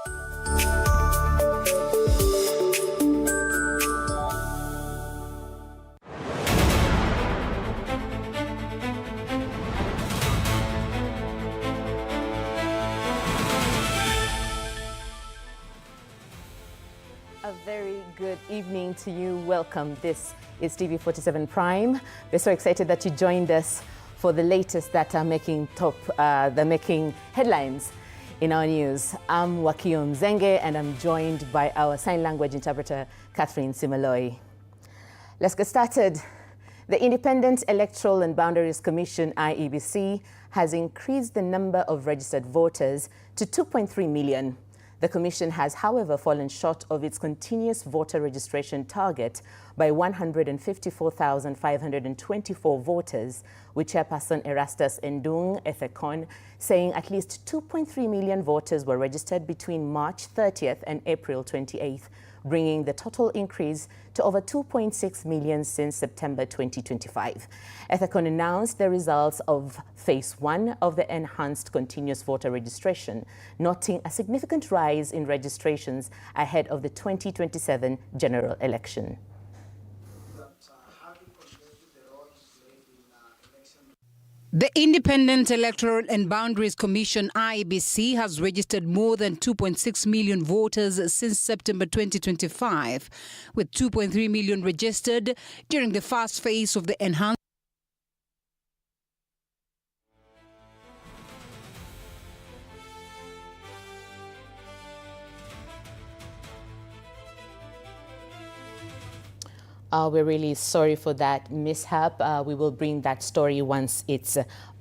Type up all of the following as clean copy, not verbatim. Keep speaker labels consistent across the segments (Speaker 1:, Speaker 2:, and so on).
Speaker 1: A very good evening to you. Welcome. This is TV47 Prime. We're so excited that you joined us for the latest that are making headlines in our news. I'm Wakio Mzenge, and I'm joined by our sign language interpreter, Catherine Simaloi. Let's get started. The Independent Electoral and Boundaries Commission, IEBC, has increased the number of registered voters to 2.3 million. The Commission has, however, fallen short of its continuous voter registration target by 154,524 voters, with Chairperson Erastus Ndung Ethekon saying at least 2.3 million voters were registered between March 30th and April 28th, bringing the total increase to over 2.6 million since September 2025. Ethekon announced the results of Phase 1 of the enhanced continuous voter registration, noting a significant rise in registrations ahead of the 2027 general election.
Speaker 2: The Independent Electoral and Boundaries Commission, IEBC, has registered more than 2.6 million voters since September 2025, with 2.3 million registered during the first phase of the enhanced.
Speaker 1: We're really sorry for that mishap. We will bring that story once it's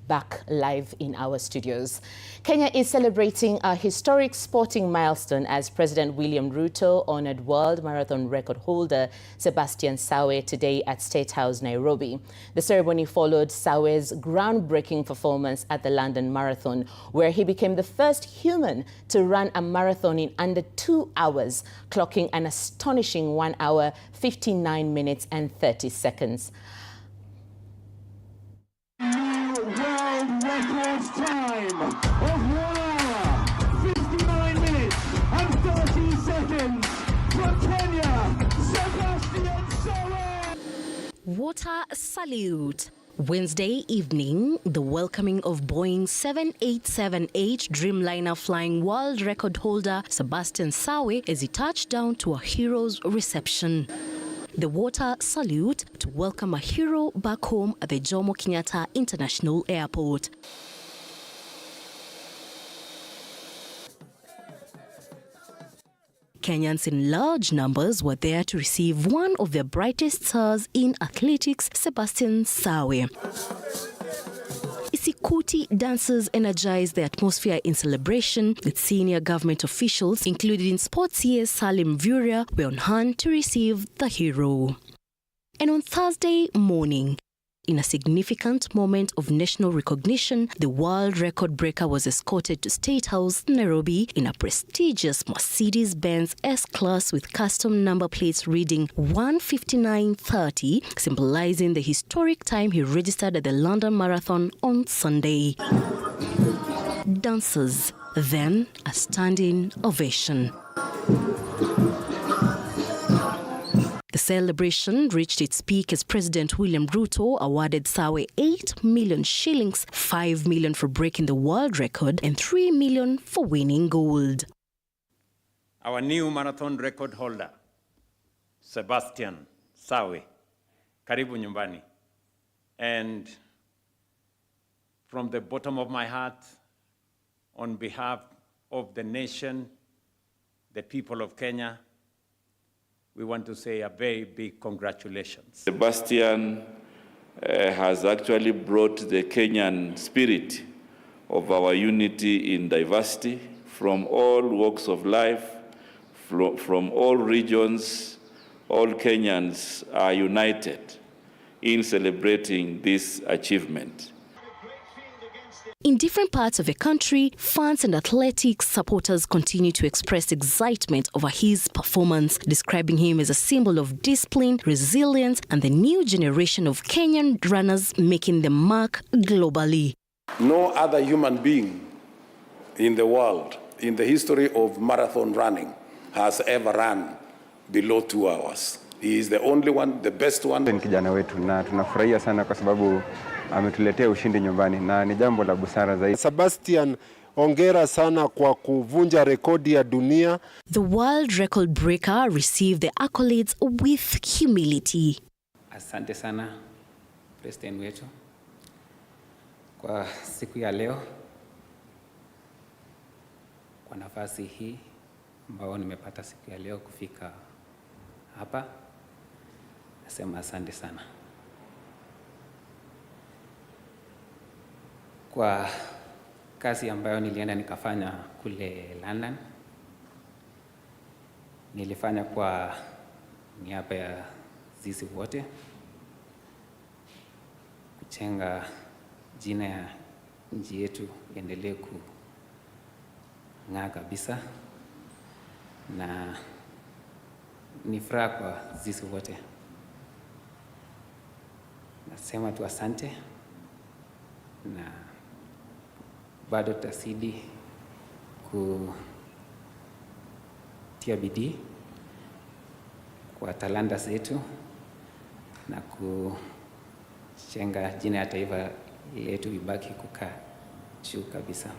Speaker 1: back live in our studios. Kenya is celebrating a historic sporting milestone as President William Ruto honored world marathon record holder Sebastian Sawe today at State House, Nairobi. The ceremony followed Sawe's groundbreaking performance at the London Marathon, where he became the first human to run a marathon in under 2 hours, clocking an astonishing 1 hour, 59 minutes and 30 seconds.
Speaker 3: Record time of 1 hour, 59 minutes and 30 seconds from Kenya, Sebastian Sawe.
Speaker 4: Water salute. Wednesday evening, the welcoming of Boeing 7878 Dreamliner flying world record holder Sebastian Sawe as he touched down to a hero's reception. The water salute to welcome a hero back home at the Jomo Kenyatta International Airport. Kenyans in large numbers were there to receive one of their brightest stars in athletics, Sebastian Sawe. Isikuti dancers energized the atmosphere in celebration, with senior government officials, including sportsier Salim Vuria, were on hand to receive the hero. And on Thursday morning, in a significant moment of national recognition, the world record breaker was escorted to State House, Nairobi, in a prestigious Mercedes-Benz S-Class with custom number plates reading 159:30, symbolizing the historic time he registered at the London Marathon on Sunday. Dancers, then a standing ovation. The celebration reached its peak as President William Ruto awarded Sawe 8 million shillings, 5 million for breaking the world record and 3 million for winning gold.
Speaker 5: Our new marathon record holder, Sebastian Sawe, karibu nyumbani. And from the bottom of my heart, on behalf of the nation, the people of Kenya, we want to say a very big congratulations.
Speaker 6: Sebastian has actually brought the Kenyan spirit of our unity in diversity from all walks of life, from all regions. All Kenyans are united in celebrating this achievement.
Speaker 4: In different parts of the country, fans and athletics supporters continue to express excitement over his performance, describing him as a symbol of discipline, resilience, and the new generation of Kenyan runners making the mark globally.
Speaker 7: No other human being in the world in the history of marathon running has ever run below 2 hours. He is the only one, the best one.
Speaker 8: Ni kijana wetu na tunafurahia sana kwa sababu ametuletea ushindi nyumbani na ni jambo la busara zaidi.
Speaker 9: Sebastian, hongera sana kwa kuvunja rekodi ya dunia.
Speaker 4: The world record breaker received the accolades with humility.
Speaker 10: Asante sana President wetu kwa siku ya leo, kwa nafasi hii ambao nimepata siku ya leo kufika hapa. Nasema asante sana. Kwa kazi ambayo nilienda nikafanya kule London, nilifanya kwa niaba ya sisi wote kujenga jina ya nchi yetu iendelee kung'aa kabisa, na ni furaha kwa sisi wote. Nasema tu asante, na bado tutazidi kutia bidii kwa talanta zetu na kujenga jina ya taifa letu ibaki kukaa juu kabisa.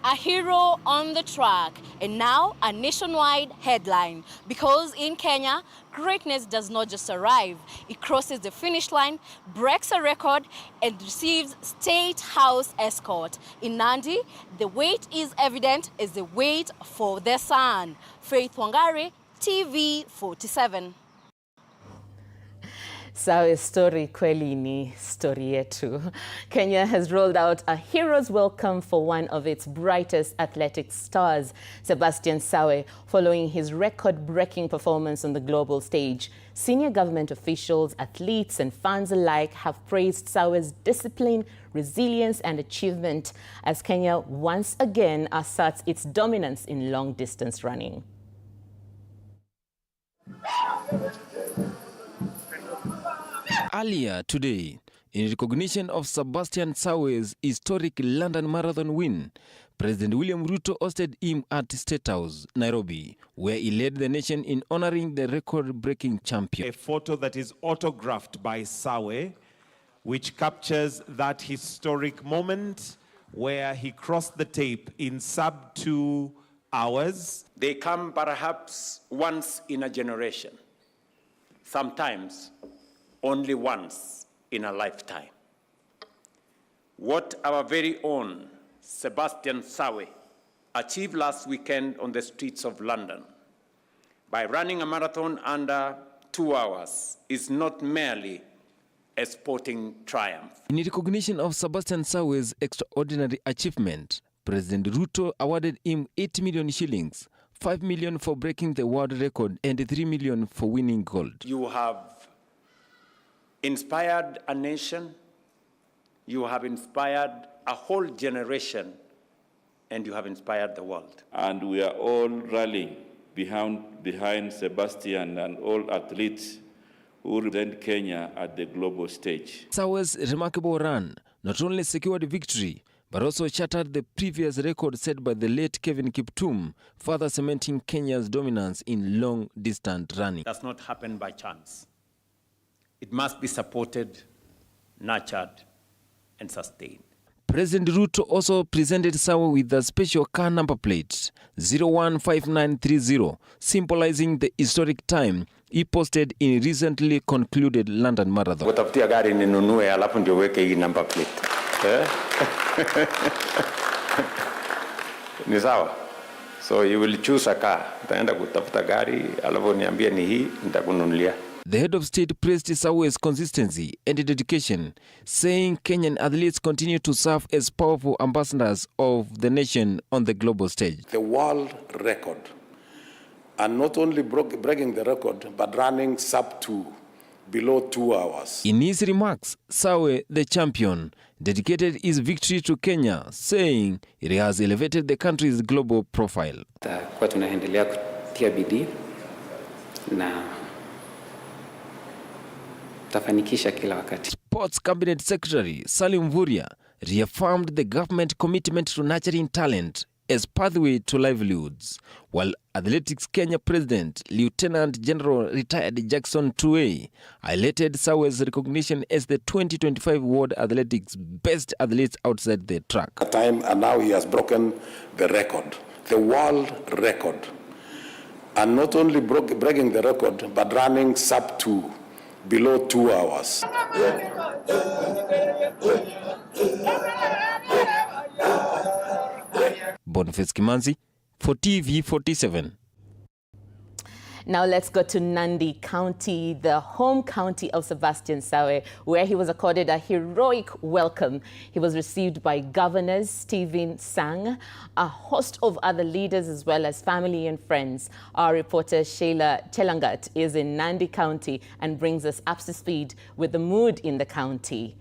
Speaker 11: A hero on the track, and now a nationwide headline. Because in Kenya, greatness does not just arrive. It crosses the finish line, breaks a record, and receives State House escort. In Nandi, the wait is evident as the wait for their son. Faith Wangari, TV47.
Speaker 1: Sawa, story kweli ni story yetu. Kenya has rolled out a hero's welcome for one of its brightest athletic stars, Sebastian Sawe, following his record-breaking performance on the global stage. Senior government officials, athletes and fans alike have praised Sawe's discipline, resilience and achievement as Kenya once again asserts its dominance in long-distance running.
Speaker 12: Earlier today, in recognition of Sebastian Sawe's historic London Marathon win, President William Ruto hosted him at State House, Nairobi, where he led the nation in honoring the record-breaking champion.
Speaker 13: A photo that is autographed by Sawe, which captures that historic moment where he crossed the tape in sub 2 hours.
Speaker 5: They come perhaps once in a generation, sometimes only once in a lifetime. What our very own Sebastian Sawe achieved last weekend on the streets of London by running a marathon under 2 hours is not merely a sporting triumph.
Speaker 12: In recognition of Sebastian Sawe's extraordinary achievement, President Ruto awarded him 8 million shillings, 5 million for breaking the world record and 3 million for winning gold.
Speaker 5: You have inspired a nation, you have inspired a whole generation, and you have inspired the world.
Speaker 6: And we are all rallying behind Sebastian and all athletes who represent Kenya at the global stage.
Speaker 12: Sawe's remarkable run not only secured victory, but also shattered the previous record set by the late Kevin Kiptum, further cementing Kenya's dominance in long-distance running.
Speaker 5: It does not happen by chance. It must be supported, nurtured, and sustained.
Speaker 12: President Ruto also presented Sawe with a special car number plate, 015930, symbolizing the historic time he posted in recently concluded London Marathon.
Speaker 5: Utafutia gari ninunue alafu ndio weke hii number plate. Ni sawa? So you will choose a car. Utaenda kutafuta gari alafu niambie ni hii nitakununulia.
Speaker 12: The head of state praised Sawe's consistency and dedication, saying Kenyan athletes continue to serve as powerful ambassadors of the nation on the global stage.
Speaker 7: The world record, and not only breaking the record, but running sub 2, below 2 hours.
Speaker 12: In his remarks, Sawe, the champion, dedicated his victory to Kenya, saying it has elevated the country's global profile.
Speaker 10: Kwa tunaendelea kutia bidii na tafanikisha kila wakati.
Speaker 12: Sports Cabinet Secretary Salim Vuria reaffirmed the government commitment to nurturing talent as pathway to livelihoods, while Athletics Kenya President Lieutenant General retired Jackson Tuwei highlighted Sawe's recognition as the 2025 World Athletics Best Athletes outside the track.
Speaker 7: And now he has broken the record, the world record. And not only breaking the record, but running sub 2, below 2 hours.
Speaker 12: Boniface Kimanzi for TV47.
Speaker 1: Now let's go to Nandi County, the home county of Sebastian Sawe, where he was accorded a heroic welcome. He was received by Governor Stephen Sang, a host of other leaders, as well as family and friends. Our reporter Sheila Chelangat is in Nandi County and brings us up to speed with the mood in the county.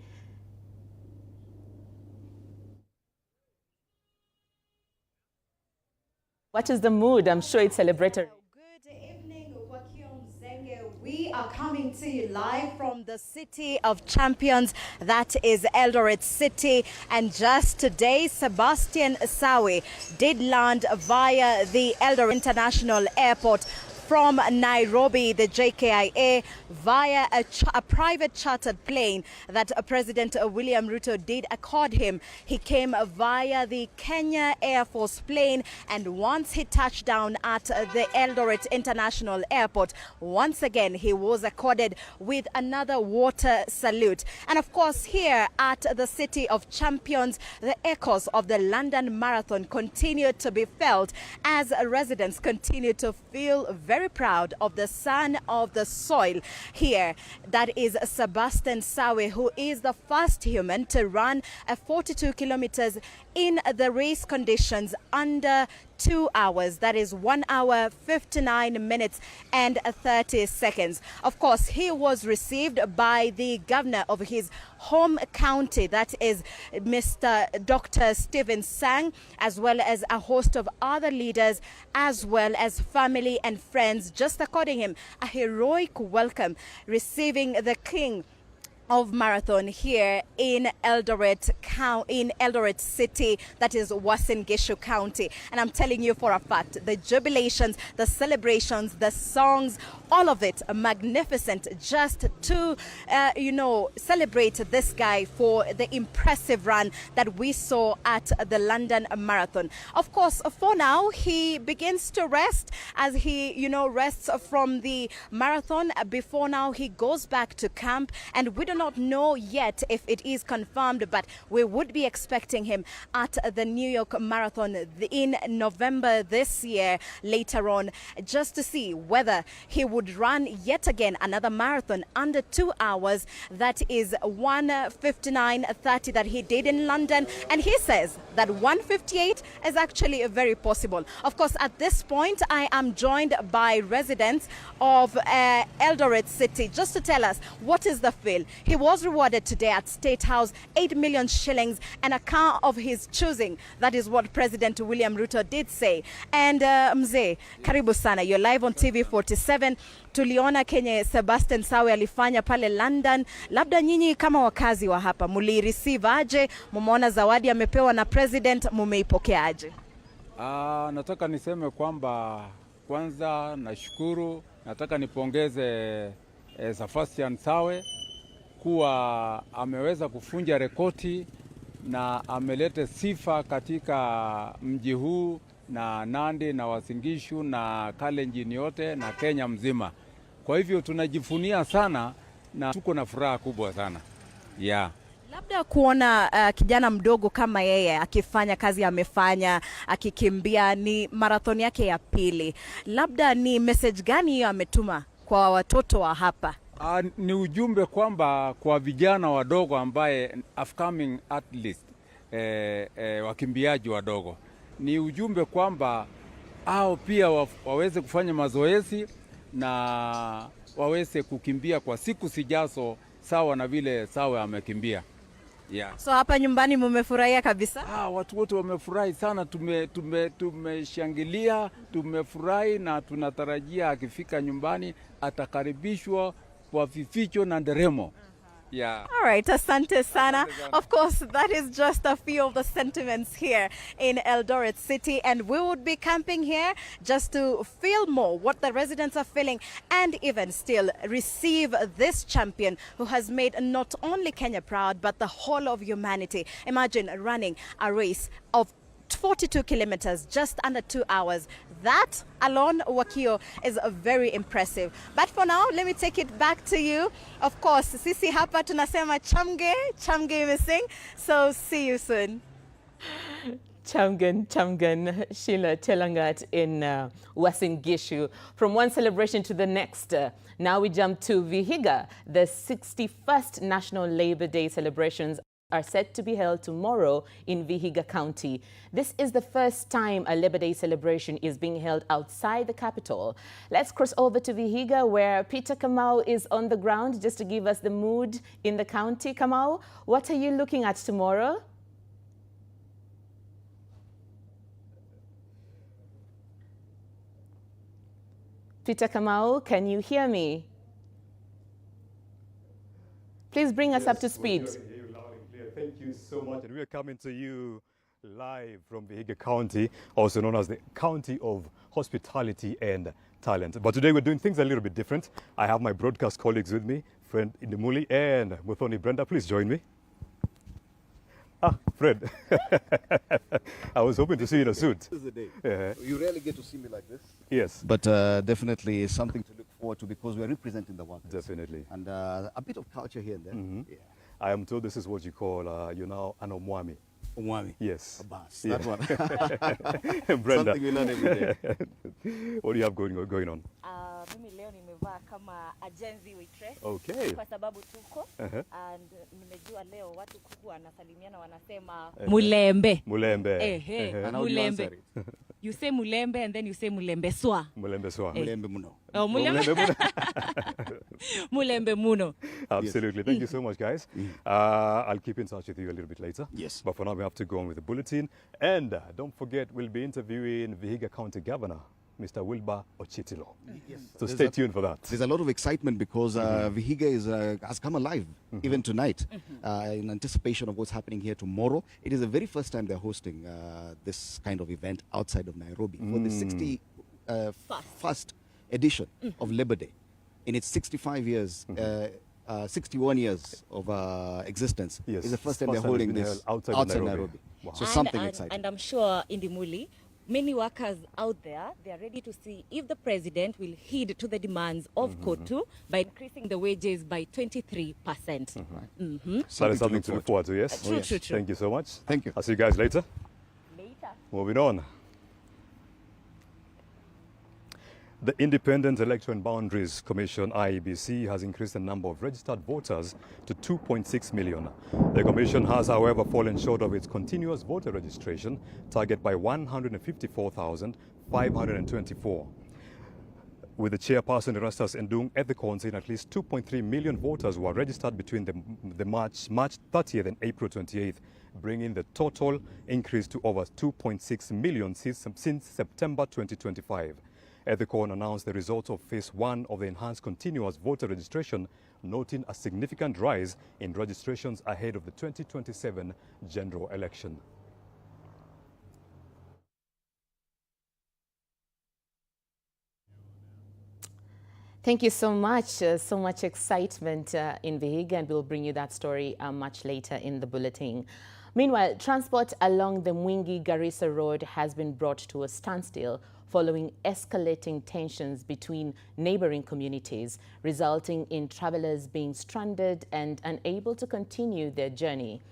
Speaker 1: What is the mood? I'm sure it's celebratory.
Speaker 14: Good evening, Wakio, Mzenge. We are coming to you live from the City of Champions, that is Eldoret City. And just today, Sebastian Sawe did land via the Eldoret International Airport from Nairobi, the JKIA, via a private chartered plane that President William Ruto did accord him. He came via the Kenya Air Force plane, and once he touched down at the Eldoret International Airport, once again he was accorded with another water salute. And of course, here at the City of Champions, the echoes of the London Marathon continued to be felt as residents continue to feel very proud of the son of the soil here. That is Sebastian Sawe, who is the first human to run a 42 kilometers in the race conditions under 2 hours. That is 1 hour, 59 minutes and 30 seconds. Of course, he was received by the governor of his home county, that is Mr. Dr. Stephen Sang, as well as a host of other leaders, as well as family and friends, just according him a heroic welcome, receiving the king of marathon here in Eldoret City, that is Uasin Gishu County. And I'm telling you for a fact, the jubilations, the celebrations, the songs, all of it magnificent, just to celebrate this guy for the impressive run that we saw at the London Marathon. Of course, for now he begins to rest as he rests from the marathon. Before now he goes back to camp, and we do not know yet if it is confirmed, but we would be expecting him at the New York Marathon in November this year later on, just to see whether he would run yet again another marathon under 2 hours. That is 1:59:30 that he did in London, and he says that 1:58 is actually very possible. Of course, at this point I am joined by residents of Eldoret City just to tell us what is the feel. He was rewarded today at State House 8 million shillings and a car of his choosing. That is what President William Ruto did say. And Mzee, karibu sana. You're live on TV47. Tuliona kenye Sebastian Sawe alifanya pale London. Labda nyinyi kama wakazi wa hapa muli-receive aje? Mumeona zawadi amepewa na president, mumeipokea aje?
Speaker 15: Nataka niseme kwamba kwanza nashukuru, nataka nipongeze Sebastian Sawe kuwa ameweza kufunja rekodi na ameleta sifa katika mji huu na Nandi na Uasin Gishu na Kalenjin yote na Kenya mzima. Kwa hivyo tunajifunia sana na tuko na furaha kubwa sana.
Speaker 14: Labda kuona kijana mdogo kama yeye akifanya kazi amefanya, akikimbia, ni marathon yake ya pili. Labda ni message gani hiyo ametuma kwa watoto wa hapa?
Speaker 15: Ni ujumbe kwamba kwa vijana wadogo ambaye upcoming athletes, wakimbiaji wadogo, ni ujumbe kwamba hao pia waweze kufanya mazoezi na waweze kukimbia kwa siku sijazo sawa na vile Sawe amekimbia.
Speaker 14: So hapa nyumbani mumefurahia kabisa?
Speaker 15: Watu wote wamefurahi sana, tumeshangilia, tumefurahi na tunatarajia akifika nyumbani atakaribishwa kwa vificho na nderemo. Yeah.
Speaker 14: All right, asante sana. Of course, that is just a few of the sentiments here in Eldoret City, and we would be camping here just to feel more what the residents are feeling and even still receive this champion who has made not only Kenya proud but the whole of humanity. Imagine running a race of 42 kilometers, just under 2 hours. That alone, Wakio, is very impressive. But for now, let me take it back to you. Of course, sisi hapa tunasema chamge imesing. So see you soon.
Speaker 1: Chamgan, Sheila Telangat in Uasin Gishu. From one celebration to the next, now we jump to Vihiga. The 61st National Labor Day celebrations are set to be held tomorrow in Vihiga County. This is the first time a Labor Day celebration is being held outside the capital. Let's cross over to Vihiga, where Peter Kamau is on the ground just to give us the mood in the county. Kamau, what are you looking at tomorrow? Peter Kamau, can you hear me? Please bring us up to speed.
Speaker 16: Thank you so much. And we are coming to you live from Vihiga County, also known as the County of Hospitality and Talent. But today we're doing things a little bit different. I have my broadcast colleagues with me, friend Indimuli and Muthoni. Brenda, please join me. Ah, Fred. I was hoping to see you in a suit.
Speaker 17: This is the day. You rarely get to see me like this.
Speaker 16: Yes.
Speaker 17: But definitely something to look forward to because we're representing the workers.
Speaker 16: Definitely.
Speaker 17: And a bit of culture here and there.
Speaker 16: Mm-hmm.
Speaker 17: Yeah.
Speaker 16: I am told this is what you call, you know, an omwami.
Speaker 17: Omwami?
Speaker 16: Yes.
Speaker 17: A bus.
Speaker 16: Yeah.
Speaker 17: That one.
Speaker 16: Brenda.
Speaker 17: Something we learn every day.
Speaker 16: What do you have going on?
Speaker 18: Mimi leo nimevaa kama agency waitress.
Speaker 16: Okay.
Speaker 18: Kwa sababu tuko and nimejua leo watu kuku wanasalimiana wanasema
Speaker 1: Mulembe.
Speaker 16: Mulembe.
Speaker 1: Mulembe. You say mulembe and then you say mulembe swa.
Speaker 16: Mulembe swa.
Speaker 17: Mulembe muno.
Speaker 1: Oh, mulembe muno. Mulembe muno.
Speaker 16: Absolutely. Thank you so much, guys. I'll keep in touch with you a little bit later.
Speaker 17: Yes.
Speaker 16: But for now, we have to go on with the bulletin. And don't forget, we'll be interviewing Vihiga County Governor, Mr. Wilbur Ochitilo.
Speaker 17: Yes.
Speaker 16: So stay tuned for that.
Speaker 17: There's a lot of excitement because Vihiga has come alive even tonight in anticipation of what's happening here tomorrow. It is the very first time they're hosting this kind of event outside of Nairobi for the 61st edition of Labor Day. In its 65 years, 61 years of existence,
Speaker 16: Yes.
Speaker 17: is the first time they're holding this outside Nairobi.
Speaker 16: Wow.
Speaker 17: So something exciting.
Speaker 18: And I'm sure in the Muli, many workers out there, they are ready to see if the president will heed to the demands of Kotu by increasing the wages by 23%.
Speaker 16: That is something to look forward to, yes?
Speaker 18: True.
Speaker 16: Thank you so much.
Speaker 17: Thank you.
Speaker 16: I'll see you guys later.
Speaker 18: Later.
Speaker 16: Moving on. The Independent Electoral and Boundaries Commission, IEBC, has increased the number of registered voters to 2.6 million. The commission has, however, fallen short of its continuous voter registration target by 154,524. With the chairperson, Erastus Ndung, at the count saying at least 2.3 million voters were registered between the March 30th and April 28th, bringing the total increase to over 2.6 million since September 2025. Ethicon announced the results of Phase 1 of the enhanced continuous voter registration, noting a significant rise in registrations ahead of the 2027 general election.
Speaker 1: Thank you so much. So much excitement in Vihiga, and we'll bring you that story much later in the bulletin. Meanwhile, transport along the Mwingi-Garissa Road has been brought to a standstill following escalating tensions between neighboring communities, resulting in travelers being stranded and unable to continue their journey.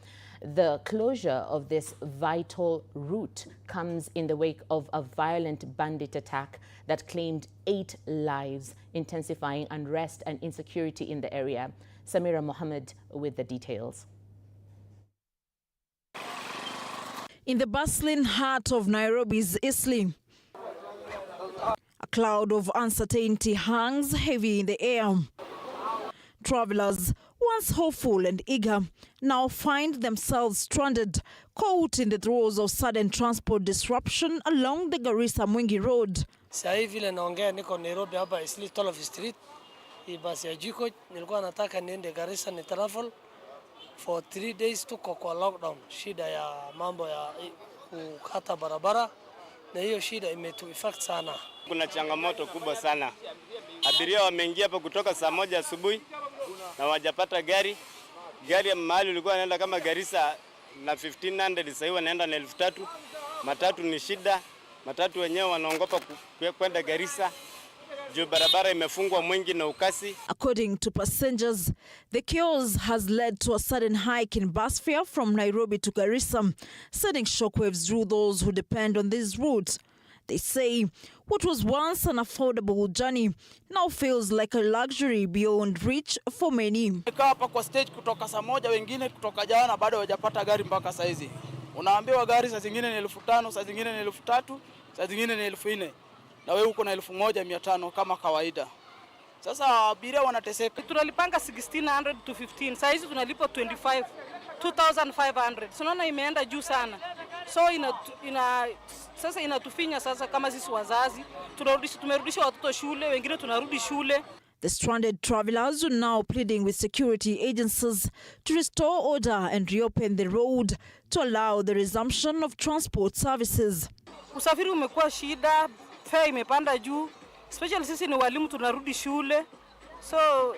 Speaker 1: The closure of this vital route comes in the wake of a violent bandit attack that claimed 8 lives, intensifying unrest and insecurity in the area. Samira Mohammed with the details.
Speaker 19: In the bustling heart of Nairobi's Eastleigh, a cloud of uncertainty hangs heavy in the air. Travelers, once hopeful and eager, now find themselves stranded, caught in the throes of sudden transport disruption along the Garissa Mwingi Road.
Speaker 20: Sasa hivi vile naongea niko Nairobi hapa Eastleigh Toll of Street hii basi ya jiko. Nilikuwa nataka niende Garissa ni travel for 3 days, tuko kwa lockdown, shida ya mambo ya kukata barabara, na hiyo shida imetuaffect sana.
Speaker 21: Kuna changamoto kubwa sana. Abiria wameingia hapa kutoka saa 1 asubuhi na wajapata gari. Gari ya mahali ulikuwa anaenda kama Garissa na 1500, sasa hivi wanaenda na 3000. Matatu ni shida. Matatu wenyewe wanaongopa kwenda Garissa. Juu barabara imefungwa mwingi na ukasi.
Speaker 19: According to passengers, the chaos has led to a sudden hike in bus fare from Nairobi to Garissa, sending shockwaves through those who depend on this route. They say what was once an affordable journey now feels like a luxury beyond reach for many.
Speaker 22: Nika hapa kwa stage kutoka saa 1, wengine kutoka jana bado hawajapata gari mpaka saa hizi. Unaambiwa gari saa zingine ni 1500, saa zingine ni 3000, saa zingine ni 4000. Na wewe uko na 1500 kama kawaida. Sasa abiria wanateseka.
Speaker 23: Tunalipanga 1600 to 15. Sasa hizi tunalipa 2500. Tunaona imeenda juu sana. So sasa inatufinya sasa kama sisi wazazi. Tumerudisha watoto shule, wengine tunarudi shule.
Speaker 19: The stranded travelers are now pleading with security agencies to restore order and reopen the road to allow the resumption of transport services.
Speaker 23: Usafiri umekuwa shida, fare imepanda juu, especially sisi ni walimu tunarudi shule. So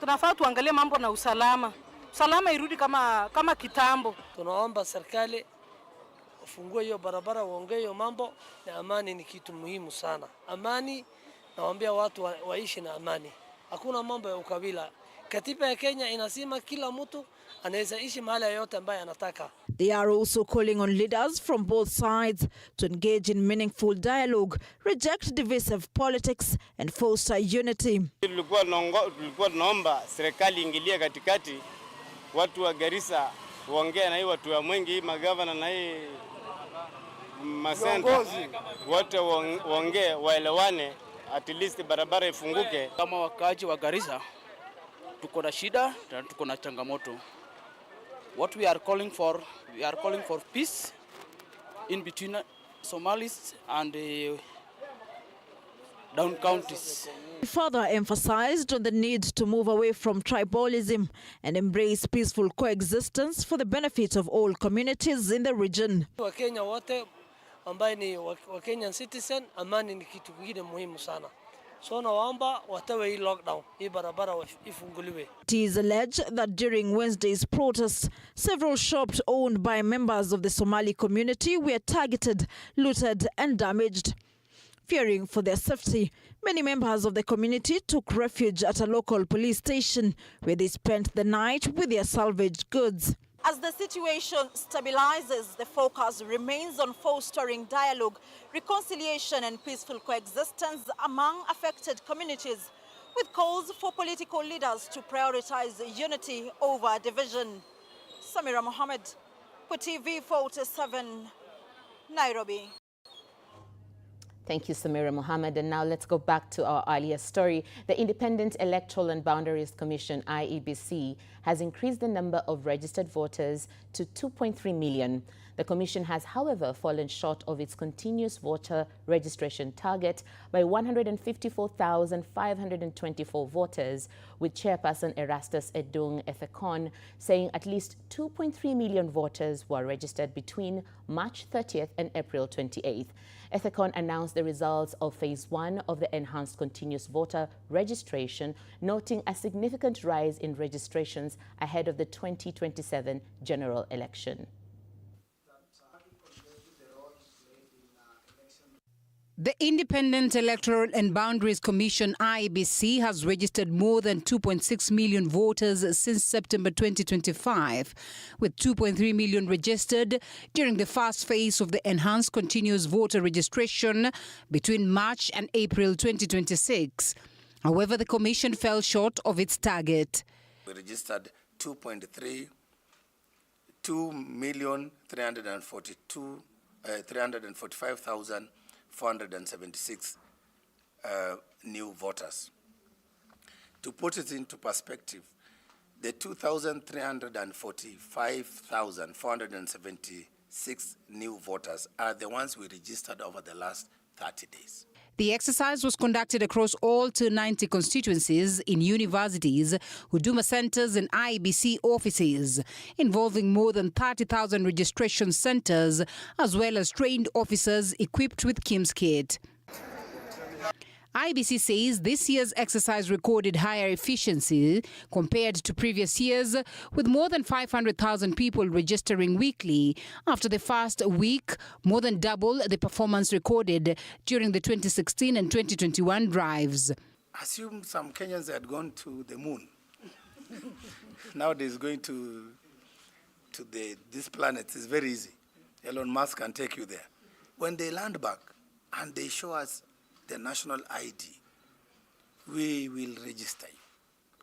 Speaker 23: tunafaa tuangalie mambo na usalama. Usalama irudi kama kitambo.
Speaker 20: Tunaomba serikali ufungue hiyo barabara, uongee hiyo mambo, na amani ni kitu muhimu sana. Amani, nawaambia watu waishi na amani. Hakuna mambo ya ukabila. Katiba ya Kenya inasema kila mtu anaweza ishi mahali yote ambaye anataka.
Speaker 19: They are also calling on leaders from both sides to engage in meaningful dialogue, reject divisive politics and foster unity.
Speaker 21: Tulikuwa tunaomba serikali ingilie katikati, watu wa Garissa waongee na hii watu wa Mwengi, hii magavana na hii masenta, wote waongee, waelewane, at least barabara ifunguke.
Speaker 22: Kama wakaaji wa Garissa tuko na shida na tuko na changamoto. What we are calling for peace in between Somalis and down counties.
Speaker 19: He further emphasized on the need to move away from tribalism and embrace peaceful coexistence for the benefit of all communities in the region.
Speaker 20: Wakenya wote ambaye ni Kenyan citizen, amani ni kitu kingine muhimu sana. So naomba watawe hii lockdown, hii barabara ifunguliwe.
Speaker 19: It is alleged that during Wednesday's protests, several shops owned by members of the Somali community were targeted, looted and damaged. Fearing for their safety, many members of the community took refuge at a local police station where they spent the night with their salvaged goods.
Speaker 24: As the situation stabilizes, the focus remains on fostering dialogue, reconciliation and peaceful coexistence among affected communities, with calls for political leaders to prioritize unity over division. Samira Mohammed for TV47, Nairobi.
Speaker 1: Thank you, Samira Mohammed. And now let's go back to our earlier story. The Independent Electoral and Boundaries Commission, IEBC, has increased the number of registered voters to 2.3 million. The commission has, however, fallen short of its continuous voter registration target by 154,524 voters, with Chairperson Erastus Edung Ethekon saying at least 2.3 million voters were registered between March 30th and April 28th. Ethekon announced the results of Phase 1 of the enhanced continuous voter registration, noting a significant rise in registrations ahead of the 2027 general election.
Speaker 2: The Independent Electoral and Boundaries Commission, IEBC, has registered more than 2.6 million voters since September 2025, with 2.3 million registered during the first phase of the enhanced continuous voter registration between March and April 2026. However, the commission fell short of its target.
Speaker 25: We registered 2,345,476 new voters. To put it into perspective, the 2,345,476 new voters are the ones we registered over the last 30 days.
Speaker 2: The exercise was conducted across all 290 constituencies in universities, Huduma centers and IEBC offices, involving more than 30,000 registration centers, as well as trained officers equipped with KIMS kit. IEBC says this year's exercise recorded higher efficiency compared to previous years, with more than 500,000 people registering weekly after the first week, more than double the performance recorded during the 2016 and 2021 drives.
Speaker 25: Assume some Kenyans had gone to the moon. Nowadays going to this planet is very easy. Elon Musk can take you there. When they land back and they show us the national ID, we will register you.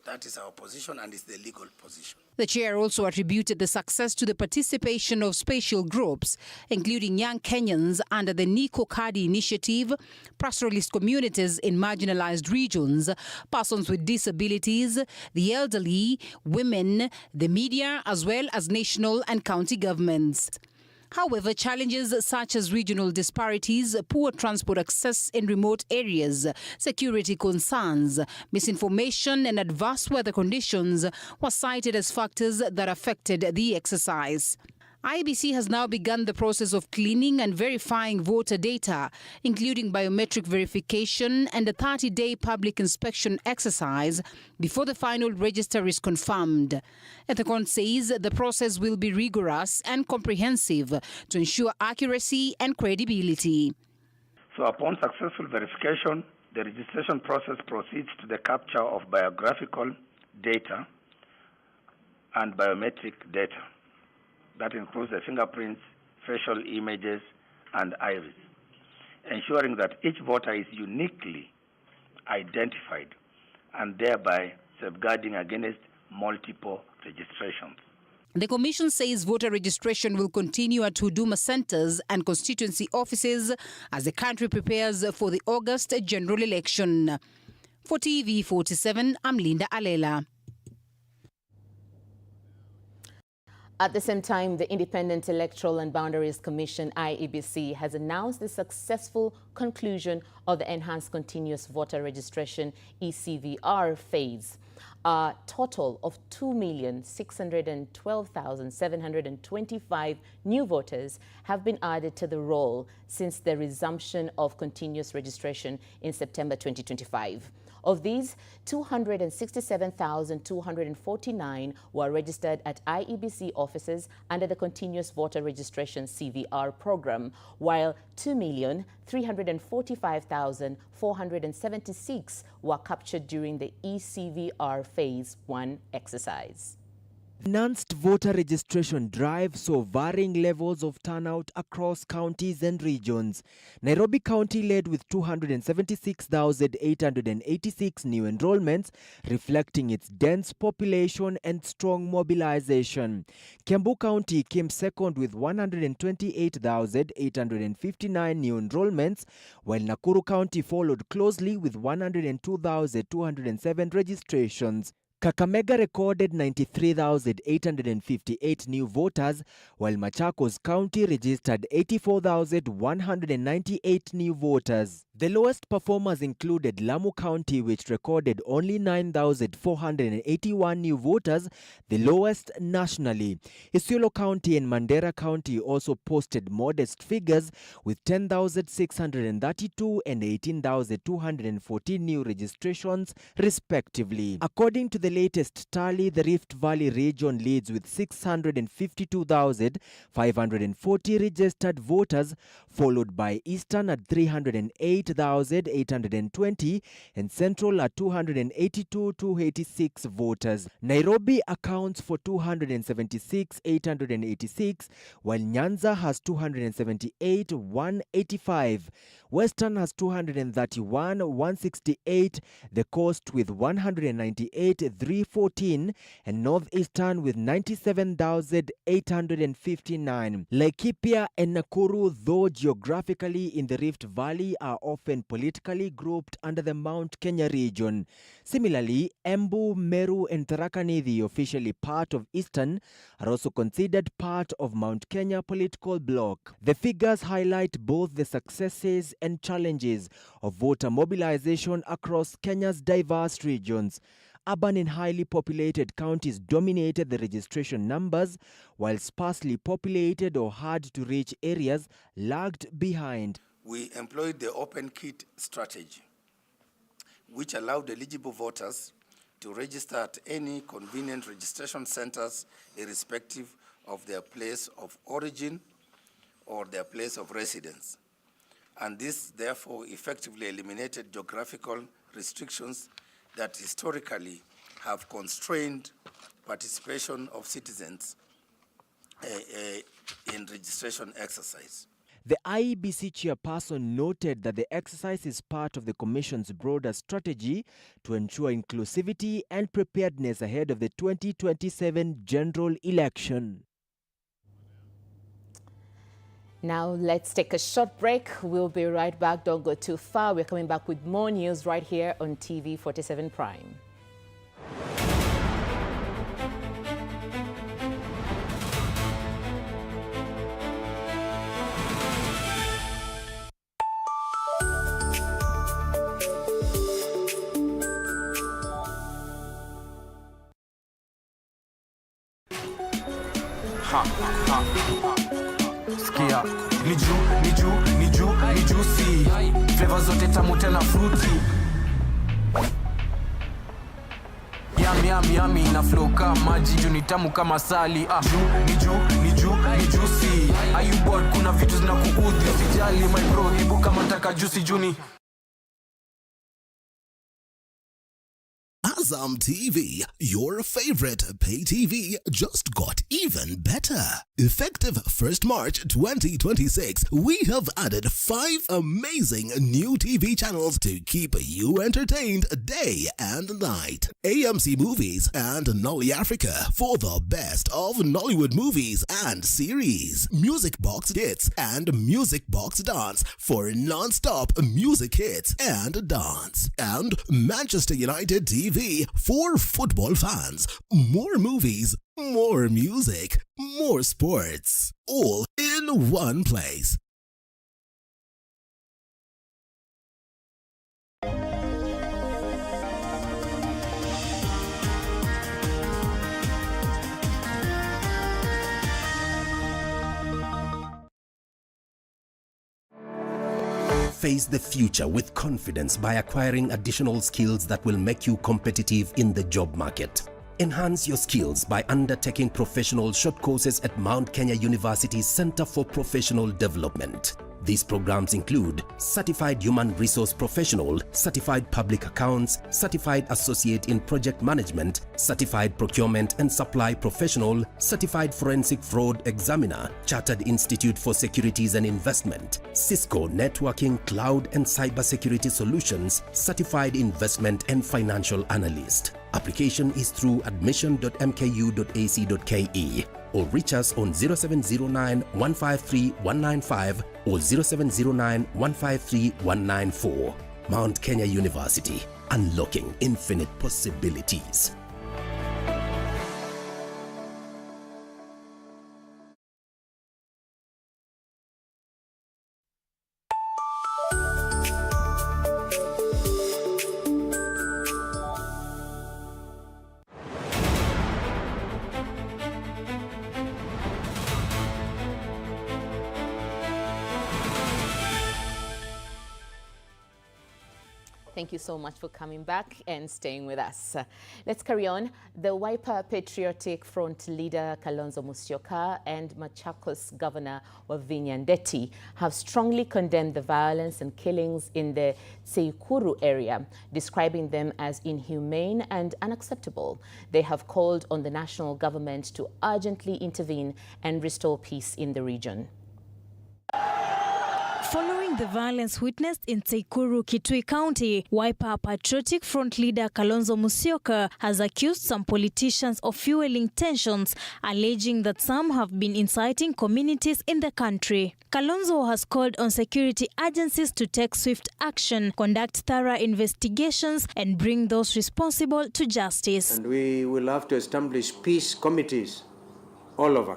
Speaker 25: That is our position, and it's the legal position.
Speaker 2: The chair also attributed the success to the participation of special groups, including young Kenyans under the Niko Kadi initiative, pastoralist communities in marginalized regions, persons with disabilities, the elderly, women, the media, as well as national and county governments. However, challenges such as regional disparities, poor transport access in remote areas, security concerns, misinformation and adverse weather conditions were cited as factors that affected the exercise. IEBC has now begun the process of cleaning and verifying voter data, including biometric verification and a 30-day public inspection exercise before the final register is confirmed. Ethicon says the process will be rigorous and comprehensive to ensure accuracy and credibility.
Speaker 25: So upon successful verification, the registration process proceeds to the capture of biographical data and biometric data. That includes the fingerprints, facial images, and iris, ensuring that each voter is uniquely identified and thereby safeguarding against multiple registrations.
Speaker 2: The Commission says voter registration will continue at Huduma centers and constituency offices as the country prepares for the August general election. For TV47, I'm Linda Alela.
Speaker 1: At the same time, the Independent Electoral and Boundaries Commission, IEBC, has announced the successful conclusion of the Enhanced Continuous Voter Registration ECVR phase. A total of 2,612,725 new voters have been added to the roll since the resumption of continuous registration in September 2025. Of these, 267,249 were registered at IEBC offices under the Continuous Voter Registration CVR program, while 2,345,476 were captured during the ECVR Phase 1 exercise.
Speaker 3: Enhanced voter registration drive saw varying levels of turnout across counties and regions. Nairobi County led with 276,886 new enrollments, reflecting its dense population and strong mobilization. Kiambu County came second with 128,859 new enrollments, while Nakuru County followed closely with 102,207 registrations. Kakamega recorded 93,858 new voters, while Machakos County registered 84,198 new voters. The lowest performers included Lamu County, which recorded only 9,481 new voters, the lowest nationally. Isiolo County and Mandera County also posted modest figures with 10,632 and 18,214 new registrations, respectively. According to the latest tally, the Rift Valley region leads with 652,540 registered voters, followed by Eastern at 308,820 and Central at 282,286 voters. Nairobi accounts for 276,886, while Nyanza has 278,185. Western has 231,168, the Coast with 198,314, and Northeastern with 97,859. Laikipia and Nakuru, though geographically in the Rift Valley, are often often politically grouped under the Mount Kenya region. Similarly, Embu, Meru and Tharaka Nithi, officially part of Eastern, are also considered part of Mount Kenya political bloc. The figures highlight both the successes and challenges of voter mobilization across Kenya's diverse regions. Urban and highly populated counties dominated the registration numbers, while sparsely populated or hard-to-reach areas lagged behind.
Speaker 4: We employed the open kit strategy, which allowed eligible voters to register at any convenient registration centers, irrespective of their place of origin or their place of residence. And this, therefore, effectively eliminated geographical restrictions that historically have constrained participation of citizens in registration exercise.
Speaker 3: The IEBC chairperson noted that the exercise is part of the Commission's broader strategy to ensure inclusivity and preparedness ahead of the 2027 general election.
Speaker 1: Now let's take a short break. We'll be right back. Don't go too far. We're coming back with more news right here on TV47 Prime.
Speaker 8: Sikia, ni juicy. Flavor zote tamu tena fruity. Yummy na flow kama maji, juu ni tamu kama sali. Ni juicy. Are you bored? Kuna vitu zinakuudhi, usijali my bro, hebu kama nataka juicy juni.
Speaker 9: Azam TV, your favorite pay TV, just got even better. Effective 1st March 2026, we have added 5 amazing new TV channels to keep you entertained day and night. AMC Movies and Nolly Africa for the best of Nollywood movies and series. Music Box Hits and Music Box Dance for non-stop music hits and dance. And Manchester United TV for football fans. More movies, more music, more sports, all in one place.
Speaker 11: Face the future with confidence by acquiring additional skills that will make you competitive in the job market. Enhance your skills by undertaking professional short courses at Mount Kenya University's Center for Professional Development. These programs include Certified Human Resource Professional, Certified Public Accounts, Certified Associate in Project Management, Certified Procurement and Supply Professional, Certified Forensic Fraud Examiner, Chartered Institute for Securities and Investment, Cisco Networking, Cloud and Cybersecurity Solutions, Certified Investment and Financial Analyst. Application is through admission.mku.ac.ke or reach us on 0709 153 195 or 0709 153 194. Mount Kenya University, unlocking infinite possibilities.
Speaker 1: Thank you so much for coming back and staying with us. Let's carry on. The Wiper Patriotic Front leader Kalonzo Musyoka and Machakos Governor Wavinya Ndeti have strongly condemned the violence and killings in the Seikuru area, describing them as inhumane and unacceptable. They have called on the national government to urgently intervene and restore peace in the region.
Speaker 5: Following the violence witnessed in Tseikuru, Kitui County, Wiper Patriotic Front leader Kalonzo Musyoka has accused some politicians of fueling tensions, alleging that some have been inciting communities in the country. Kalonzo has called on security agencies to take swift action, conduct thorough investigations, and bring those responsible to justice.
Speaker 6: And we will have to establish peace committees all over.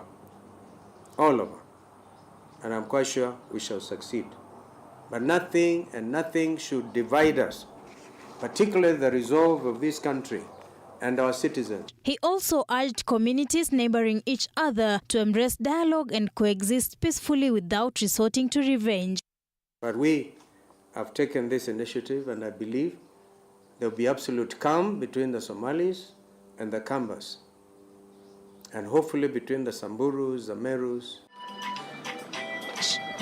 Speaker 6: And I'm quite sure we shall succeed. But nothing should divide us, particularly the resolve of this country and our citizens.
Speaker 5: He also urged communities neighboring each other to embrace dialogue and coexist peacefully without resorting to revenge.
Speaker 6: But we have taken this initiative, and I believe there will be absolute calm between the Somalis and the Kambas, and hopefully between the Samburus, the Merus.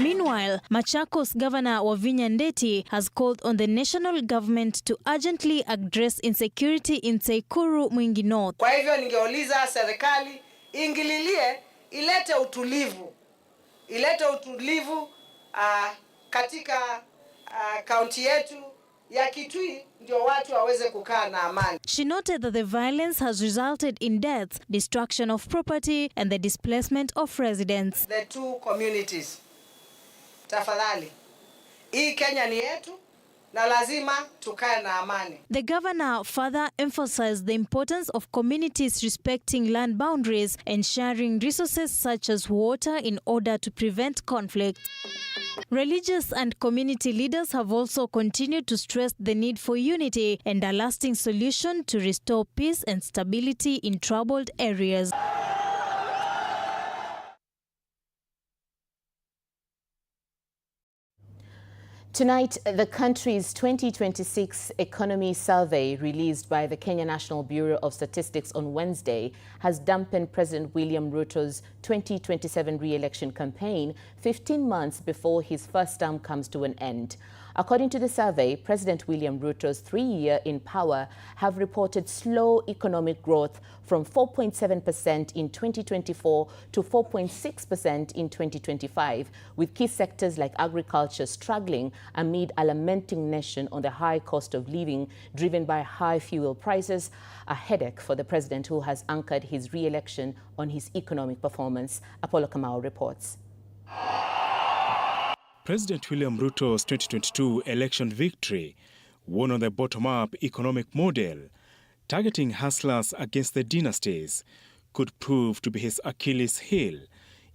Speaker 5: Meanwhile, Machakos Governor Wavinya Ndeti has called on the national government to urgently address insecurity in Tseikuru, Mwingi North.
Speaker 7: Kwa hivyo ningeuliza serikali ingililie, ilete utulivu katika kaunti yetu ya Kitui, ndio watu waweze kukaa na amani.
Speaker 5: She noted that the violence has resulted in deaths, destruction of property, and the displacement of residents.
Speaker 7: The two communities, tafadhali, hii Kenya ni yetu na lazima tukae na amani.
Speaker 5: The governor further emphasized the importance of communities respecting land boundaries and sharing resources such as water in order to prevent conflict. Religious and community leaders have also continued to stress the need for unity and a lasting solution to restore peace and stability in troubled areas.
Speaker 1: Tonight, the country's 2026 economy survey released by the Kenya National Bureau of Statistics on Wednesday has dampened President William Ruto's 2027 re-election campaign 15 months before his first term comes to an end. According to the survey, President William Ruto's 3 years in power have reported slow economic growth from 4.7% in 2024 to 4.6% in 2025, with key sectors like agriculture struggling amid a lamenting nation on the high cost of living driven by high fuel prices, a headache for the president who has anchored his re-election on his economic performance. Apollo Kamau reports.
Speaker 10: President William Ruto's 2022 election victory won on the bottom-up economic model, targeting hustlers against the dynasties, could prove to be his Achilles heel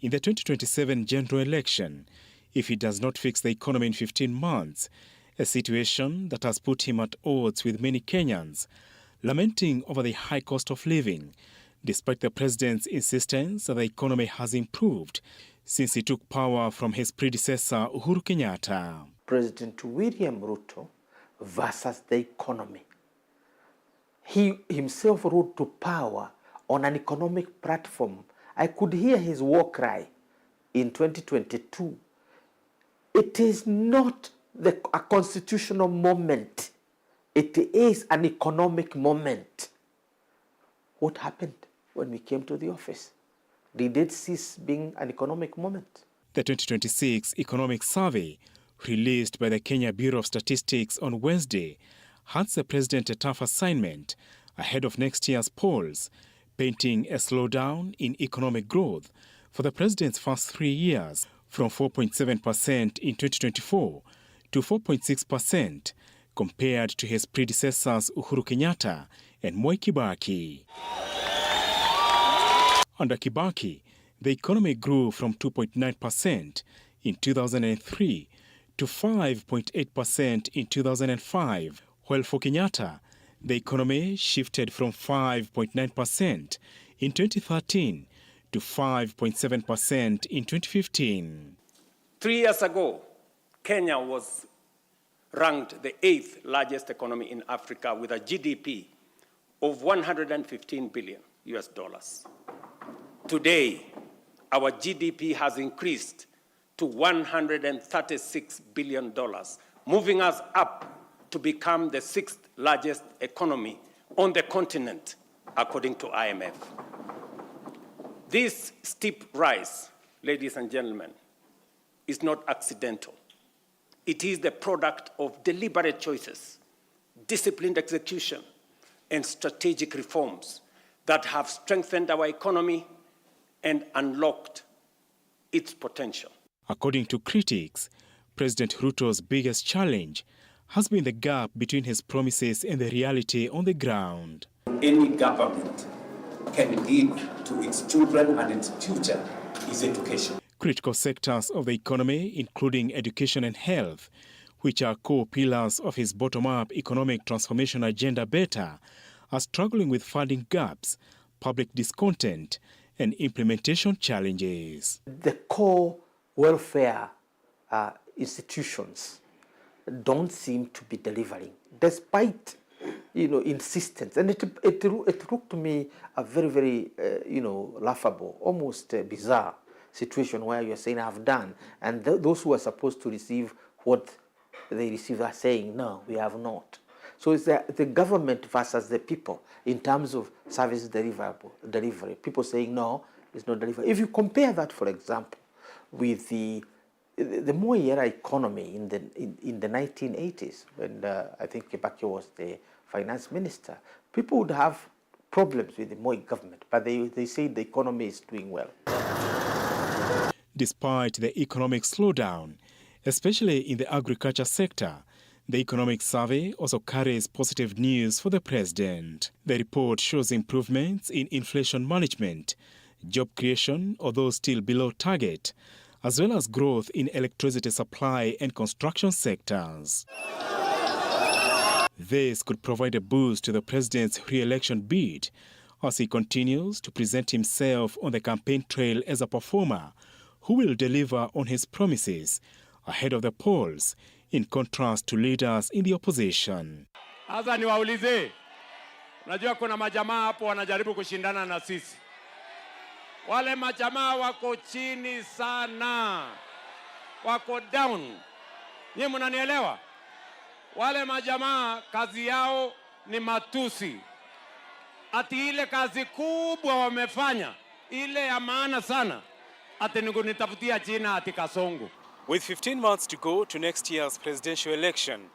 Speaker 10: in the 2027 general election if he does not fix the economy in 15 months, a situation that has put him at odds with many Kenyans, lamenting over the high cost of living, despite the president's insistence that the economy has improved since he took power from his predecessor, Uhuru Kenyatta.
Speaker 13: President William Ruto versus the economy. He himself rose to power on an economic platform. I could hear his war cry in 2022. It is not a constitutional moment. It is an economic moment. What happened when we came to the office? Did it cease being an economic moment?
Speaker 10: The 2026 economic survey, released by the Kenya Bureau of Statistics on Wednesday, hands the president a tough assignment ahead of next year's polls, painting a slowdown in economic growth for the president's first 3 years, from 4.7% in 2024 to 4.6%, compared to his predecessors Uhuru Kenyatta and Mwai Kibaki. Under Kibaki, the economy grew from 2.9% in 2003 to 5.8% in 2005, while for Kenyatta, the economy shifted from 5.9% in 2013 to 5.7% in 2015.
Speaker 26: 3 years ago, Kenya was ranked the 8th largest economy in Africa with a GDP of $115 billion. Today, our GDP has increased to $136 billion, moving us up to become the 6th largest economy on the continent, according to IMF. This steep rise, ladies and gentlemen, is not accidental. It is the product of deliberate choices, disciplined execution, and strategic reforms that have strengthened our economy and unlocked its potential.
Speaker 10: According to critics, President Ruto's biggest challenge has been the gap between his promises and the reality on the ground.
Speaker 26: Any government can lead to its children and its future is education.
Speaker 10: Critical sectors of the economy, including education and health, which are core pillars of his bottom-up economic transformation agenda better, are struggling with funding gaps, public discontent, and implementation challenges.
Speaker 13: The core welfare institutions don't seem to be delivering, despite insistence. And it looked to me a very, very laughable, almost bizarre situation where you're saying I've done, and those who are supposed to receive what they receive are saying no, we have not. So it's the government versus the people in terms of service delivery. People saying no, it's not delivery. If you compare that, for example, with the Moi-era economy in the 1980s, when I think Wakio was the finance minister, people would have problems with the Moi government, but they say the economy is doing well.
Speaker 10: Despite the economic slowdown, especially in the agriculture sector, the economic survey also carries positive news for the president. The report shows improvements in inflation management, job creation, although still below target, as well as growth in electricity supply and construction sectors. This could provide a boost to the president's re-election bid as he continues to present himself on the campaign trail as a performer who will deliver on his promises ahead of the polls, in contrast to leaders in the opposition.
Speaker 12: Sasa niwaulize, unajua kuna majamaa hapo wanajaribu kushindana na sisi. Wale majamaa wako chini sana, wako down. Nyie mnanielewa? Wale majamaa kazi yao ni matusi. Ati ile kazi kubwa wamefanya, ile ya maana sana, ati nikunitafutia jina ati Kasongo.
Speaker 10: With 15 months to go to next year's presidential election,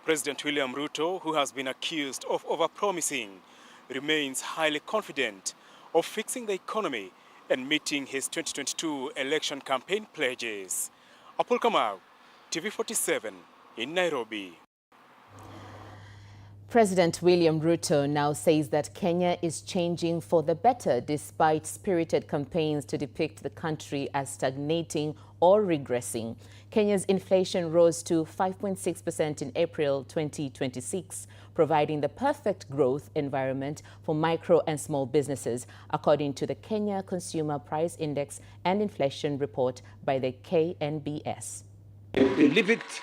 Speaker 10: President William Ruto, who has been accused of overpromising, remains highly confident of fixing the economy and meeting his 2022 election campaign pledges. Apul Kamau, TV47 in Nairobi.
Speaker 1: President William Ruto now says that Kenya is changing for the better despite spirited campaigns to depict the country as stagnating or regressing. Kenya's inflation rose to 5.6% in April 2026, providing the perfect growth environment for micro and small businesses, according to the Kenya Consumer Price Index and Inflation Report by the KNBS.
Speaker 26: I believe it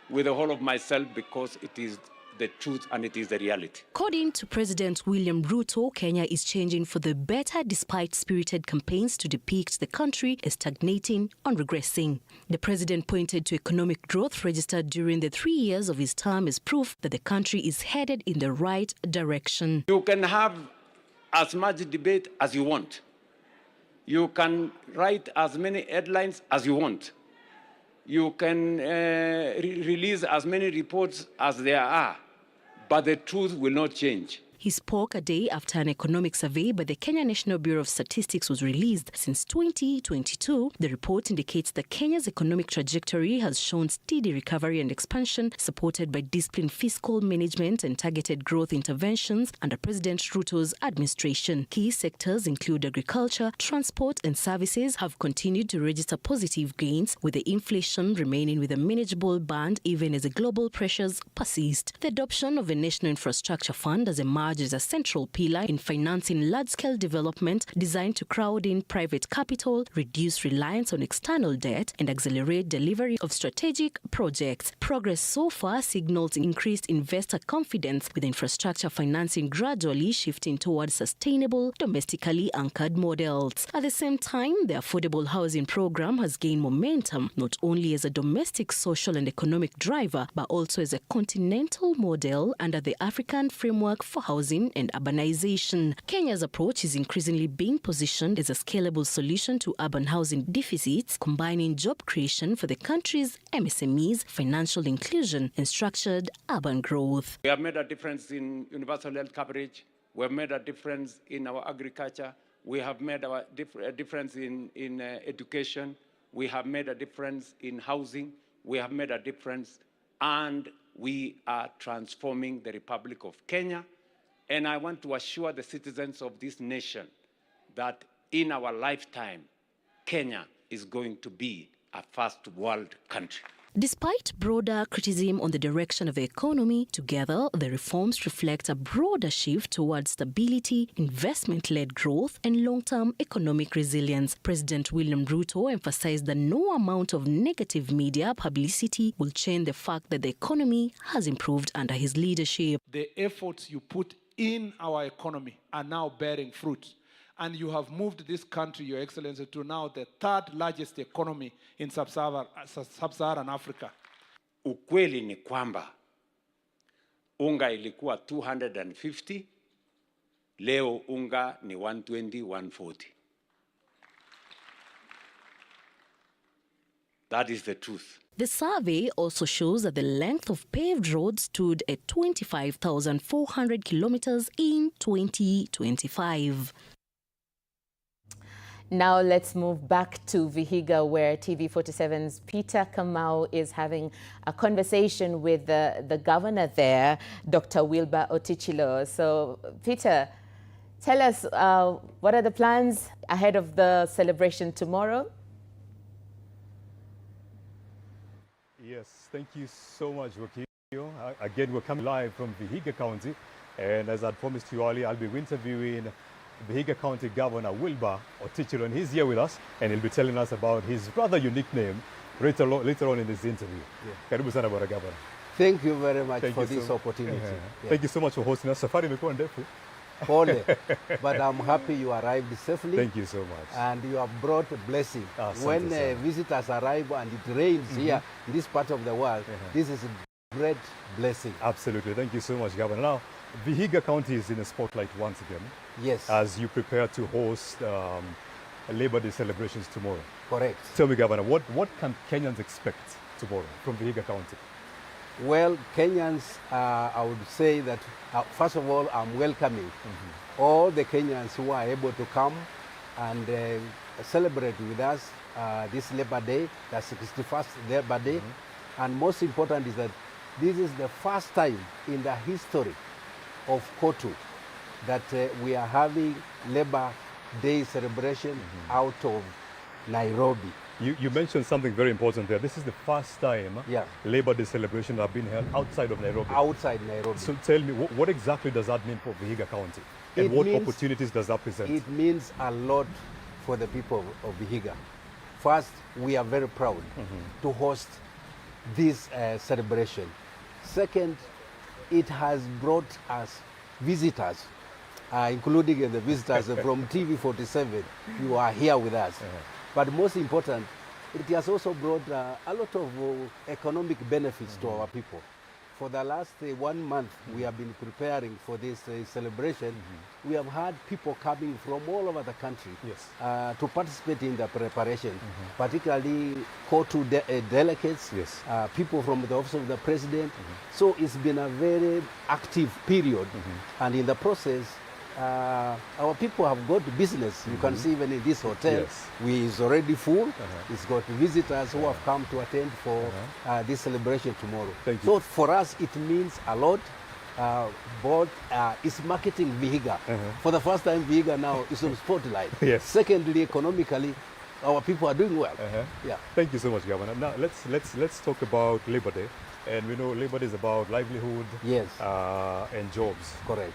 Speaker 26: with the whole of myself because it is the truth and it is the reality.
Speaker 14: According to President William Ruto, Kenya is changing for the better despite spirited campaigns to depict the country as stagnating or regressing. The president pointed to economic growth registered during the 3 years of his term as proof that the country is headed in the right direction.
Speaker 26: You can have as much debate as you want. You can write as many headlines as you want. You can release as many reports as there are. But the truth will not change.
Speaker 14: He spoke a day after an economic survey by the Kenya National Bureau of Statistics was released. Since 2022, the report indicates that Kenya's economic trajectory has shown steady recovery and expansion, supported by disciplined fiscal management and targeted growth interventions under President Ruto's administration. Key sectors include agriculture, transport and services have continued to register positive gains, with the inflation remaining with a manageable band even as the global pressures persist. The adoption of a national infrastructure fund has emerged as a central pillar in financing large-scale development designed to crowd in private capital, reduce reliance on external debt, and accelerate delivery of strategic projects. Progress so far signals increased investor confidence, with infrastructure financing gradually shifting towards sustainable, domestically anchored models. At the same time, the affordable housing program has gained momentum, not only as a domestic social and economic driver, but also as a continental model under the African Framework for Housing housing and urbanization. Kenya's approach is increasingly being positioned as a scalable solution to urban housing deficits, combining job creation for the country's MSMEs, financial inclusion, and structured urban growth.
Speaker 26: We have made a difference in universal health coverage. We have made a difference in our agriculture. We have made a difference in education. We have made a difference in housing. We have made a difference, and we are transforming the Republic of Kenya. And I want to assure the citizens of this nation that in our lifetime, Kenya is going to be a first world country.
Speaker 14: Despite broader criticism on the direction of the economy, together the reforms reflect a broader shift towards stability, investment-led growth, and long-term economic resilience. President William Ruto emphasized that no amount of negative media publicity will change the fact that the economy has improved under his leadership.
Speaker 15: The efforts you put in our economy are now bearing fruit. And you have moved this country, Your Excellency, to now the third largest economy in sub-Saharan Africa.
Speaker 26: Ukweli ni kwamba unga ilikuwa 250, leo unga ni 120, 140. That is the truth.
Speaker 14: The survey also shows that the length of paved roads stood at 25,400 kilometers in 2025.
Speaker 1: Now let's move back to Vihiga, where TV47's Peter Kamau is having a conversation with the governor there, Dr. Wilbur Otichilo. So, Peter, tell us, what are the plans ahead of the celebration tomorrow?
Speaker 16: Yes, thank you so much, Wakio. Again, we're coming live from Vihiga County, and as I promised you earlier, I'll be interviewing Vihiga County Governor Wilbur Otichilo, and he's here with us, and he'll be telling us about his rather unique name later on in this interview. Karibu sana bwana Governor.
Speaker 17: Thank you very much for this opportunity.
Speaker 16: Thank you so much for hosting us. Safari imekuwa ndefu.
Speaker 17: Pole, but I'm happy you arrived safely.
Speaker 16: Thank you so much.
Speaker 17: And you have brought a blessing. When visitors arrive and it rains here in this part of the world, this is a great blessing.
Speaker 16: Absolutely. Thank you so much, Governor. Now, Vihiga County is in the spotlight once again.
Speaker 17: Yes.
Speaker 16: As you prepare to host Labor Day celebrations tomorrow.
Speaker 17: Correct.
Speaker 16: Tell me, Governor, what can Kenyans expect tomorrow from Vihiga County?
Speaker 17: Well, Kenyans, I would say that, first of all, I'm welcoming all the Kenyans who are able to come and celebrate with us this Labor Day, the 61st Labor Day. And most important is that this is the first time in the history of Kotu that we are having Labor Day celebration out of Nairobi.
Speaker 16: You mentioned something very important there. This is the first time Labor Day celebrations have been held outside of Nairobi.
Speaker 17: Outside Nairobi.
Speaker 16: So tell me, what exactly does that mean for Vihiga County? And what opportunities does that present?
Speaker 17: It means a lot for the people of Vihiga. First, we are very proud to host this celebration. Second, it has brought us visitors, including the visitors from TV47 who are here with us. But most important, it has also brought a lot of economic benefits to our people. For the last 1 month, we have been preparing for this celebration. We have had people coming from all over the country to participate in the preparation, particularly Kotu delegates, people from the Office of the President. So it's been a very active period, and in the process, our people have got business. You can see even in this hotel, it's already full. It's got visitors who have come to attend for this celebration tomorrow. So for us, it means a lot. Both it's marketing Vihiga. For the first time, Vihiga now is on spotlight. Secondly, economically, our people are doing well.
Speaker 16: Thank you so much, Governor. Now let's talk about Labor Day, and we know Labor Day is about livelihood, and jobs.
Speaker 17: Correct.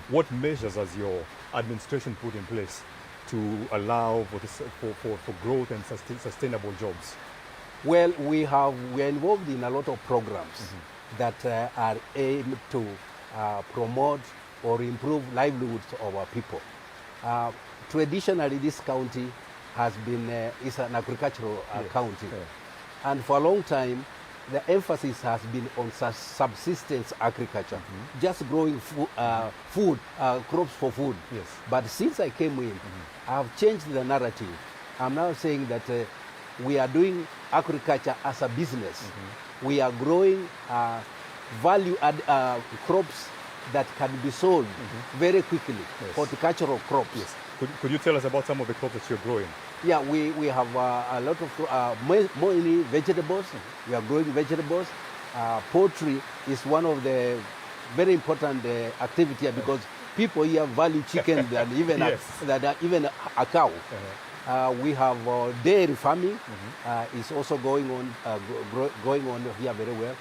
Speaker 16: What measures has your administration put in place to allow for growth and sustainable jobs?
Speaker 17: Well, we are involved in a lot of programs that are aimed to promote or improve livelihoods of our people. Traditionally, this county has been is an agricultural county, and for a long time, the emphasis has been on subsistence agriculture, just growing crops for food.
Speaker 16: Yes.
Speaker 17: But since I came in, I have changed the narrative. I'm now saying that we are doing agriculture as a business. We are growing value-add crops that can be sold very quickly, horticultural crops.
Speaker 16: Yes. Could you tell us about some of the crops that you're growing?
Speaker 17: Yeah, we have a lot of, mainly vegetables. We are growing vegetables. Poultry is one of the very important activity because people here value chicken than even, even a cow. We have dairy farming is also going on here very well.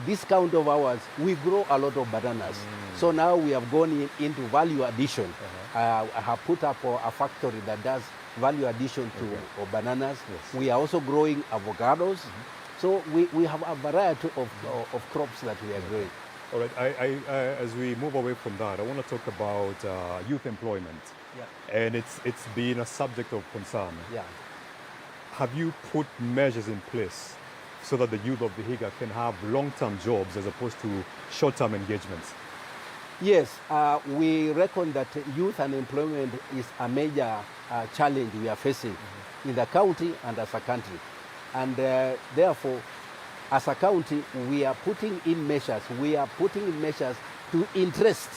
Speaker 17: This count of ours, we grow a lot of bananas. So now we have gone into value addition. I have put up a factory that does value addition to bananas. We are also growing avocados. So we have a variety of crops that we are growing.
Speaker 16: All right, as we move away from that, I want to talk about youth employment.
Speaker 17: Yeah.
Speaker 16: And it's been a subject of concern.
Speaker 17: Yeah.
Speaker 16: Have you put measures in place so that the youth of Vihiga can have long-term jobs as opposed to short-term engagements?
Speaker 17: Yes, we reckon that youth unemployment is a major challenge we are facing in the county and as a country. And therefore, as a county, we are putting in measures. We are putting in measures to interest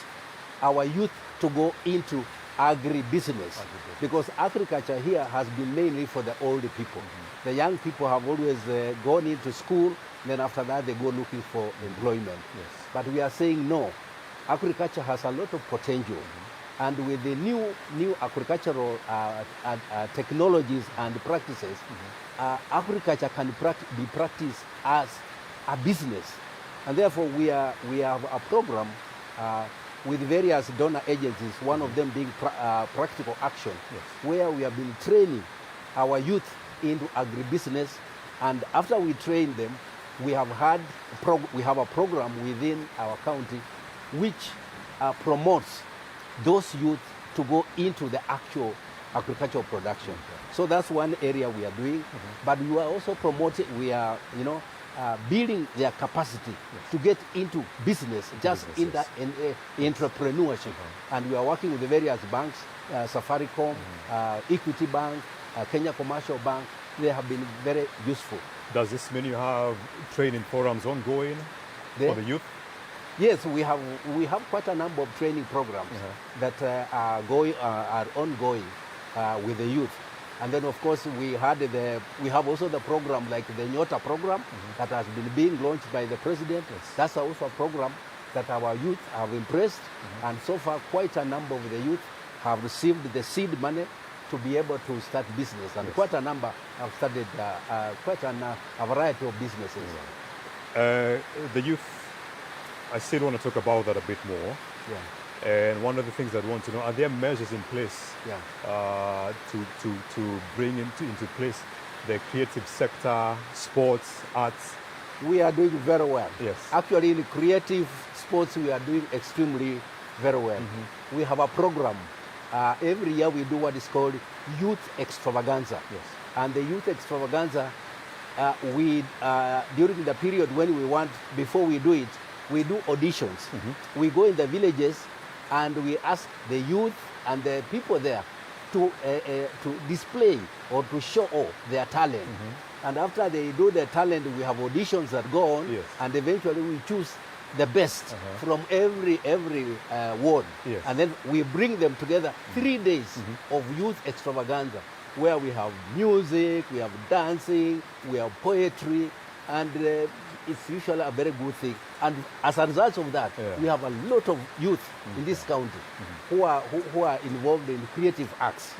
Speaker 17: our youth to go into agribusiness. Because agriculture here has been mainly for the older people. The young people have always gone into school, then after that they go looking for employment. But we are saying no. Agriculture has a lot of potential, and with the new agricultural technologies and practices, agriculture can be practiced as a business, and therefore we have a program with various donor agencies. One of them being Practical Action, where we have been training our youth into agribusiness, and after we train them, we have a program within our county which promotes those youth to go into the actual agricultural production. So that's one area we are doing, but we are also promoting, we are, building their capacity to get into business, just in entrepreneurship. And we are working with the various banks, Safaricom, Equity Bank, Kenya Commercial Bank. They have been very useful.
Speaker 16: Does this mean you have training forums ongoing for the youth?
Speaker 17: Yes, we have quite a number of training programs that are ongoing with the youth. And then, of course, we have also the program like the Nyota program that has been being launched by the president. That's also a program that our youth have impressed. And so far, quite a number of the youth have received the seed money to be able to start business. And quite a number have started quite a variety of businesses.
Speaker 16: The youth, I still want to talk about that a bit more. And one of the things I want to know, are there measures in place to bring into place the creative sector, sports, arts?
Speaker 17: We are doing very well.
Speaker 16: Yes.
Speaker 17: Actually, in creative sports, we are doing extremely very well. We have a program. Every year we do what is called Youth Extravaganza. And the Youth Extravaganza, during the period when before we do it, we do auditions. We go in the villages and we ask the youth and the people there to display or to show off their talent. And after they do their talent, we have auditions that go on, and eventually we choose the best from every ward. And then we bring them together 3 days of youth extravaganza, where we have music, we have dancing, we have poetry, and it's usually a very good thing. And as a result of that, we have a lot of youth in this county who are involved in creative arts.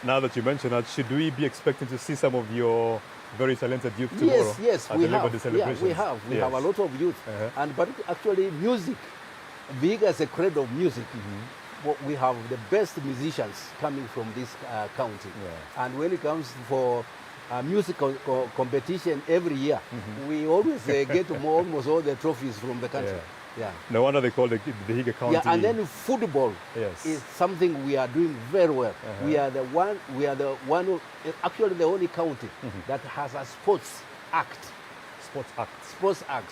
Speaker 16: Now that you mention that, should we be expecting to see some of your very talented youth tomorrow?
Speaker 17: Yes,
Speaker 16: at
Speaker 17: we
Speaker 16: the
Speaker 17: have.
Speaker 16: Liberty celebrations?
Speaker 17: We have a lot of youth, but actually music, Vihiga is a cradle of music. We have the best musicians coming from this county, and when it comes for musical competition every year, we always get almost all the trophies from the country.
Speaker 16: No wonder they call the Vihiga County.
Speaker 17: And then football is something we are doing very well. We are the one, actually the only county that has a sports act
Speaker 16: Sports Act.
Speaker 17: Sports Act.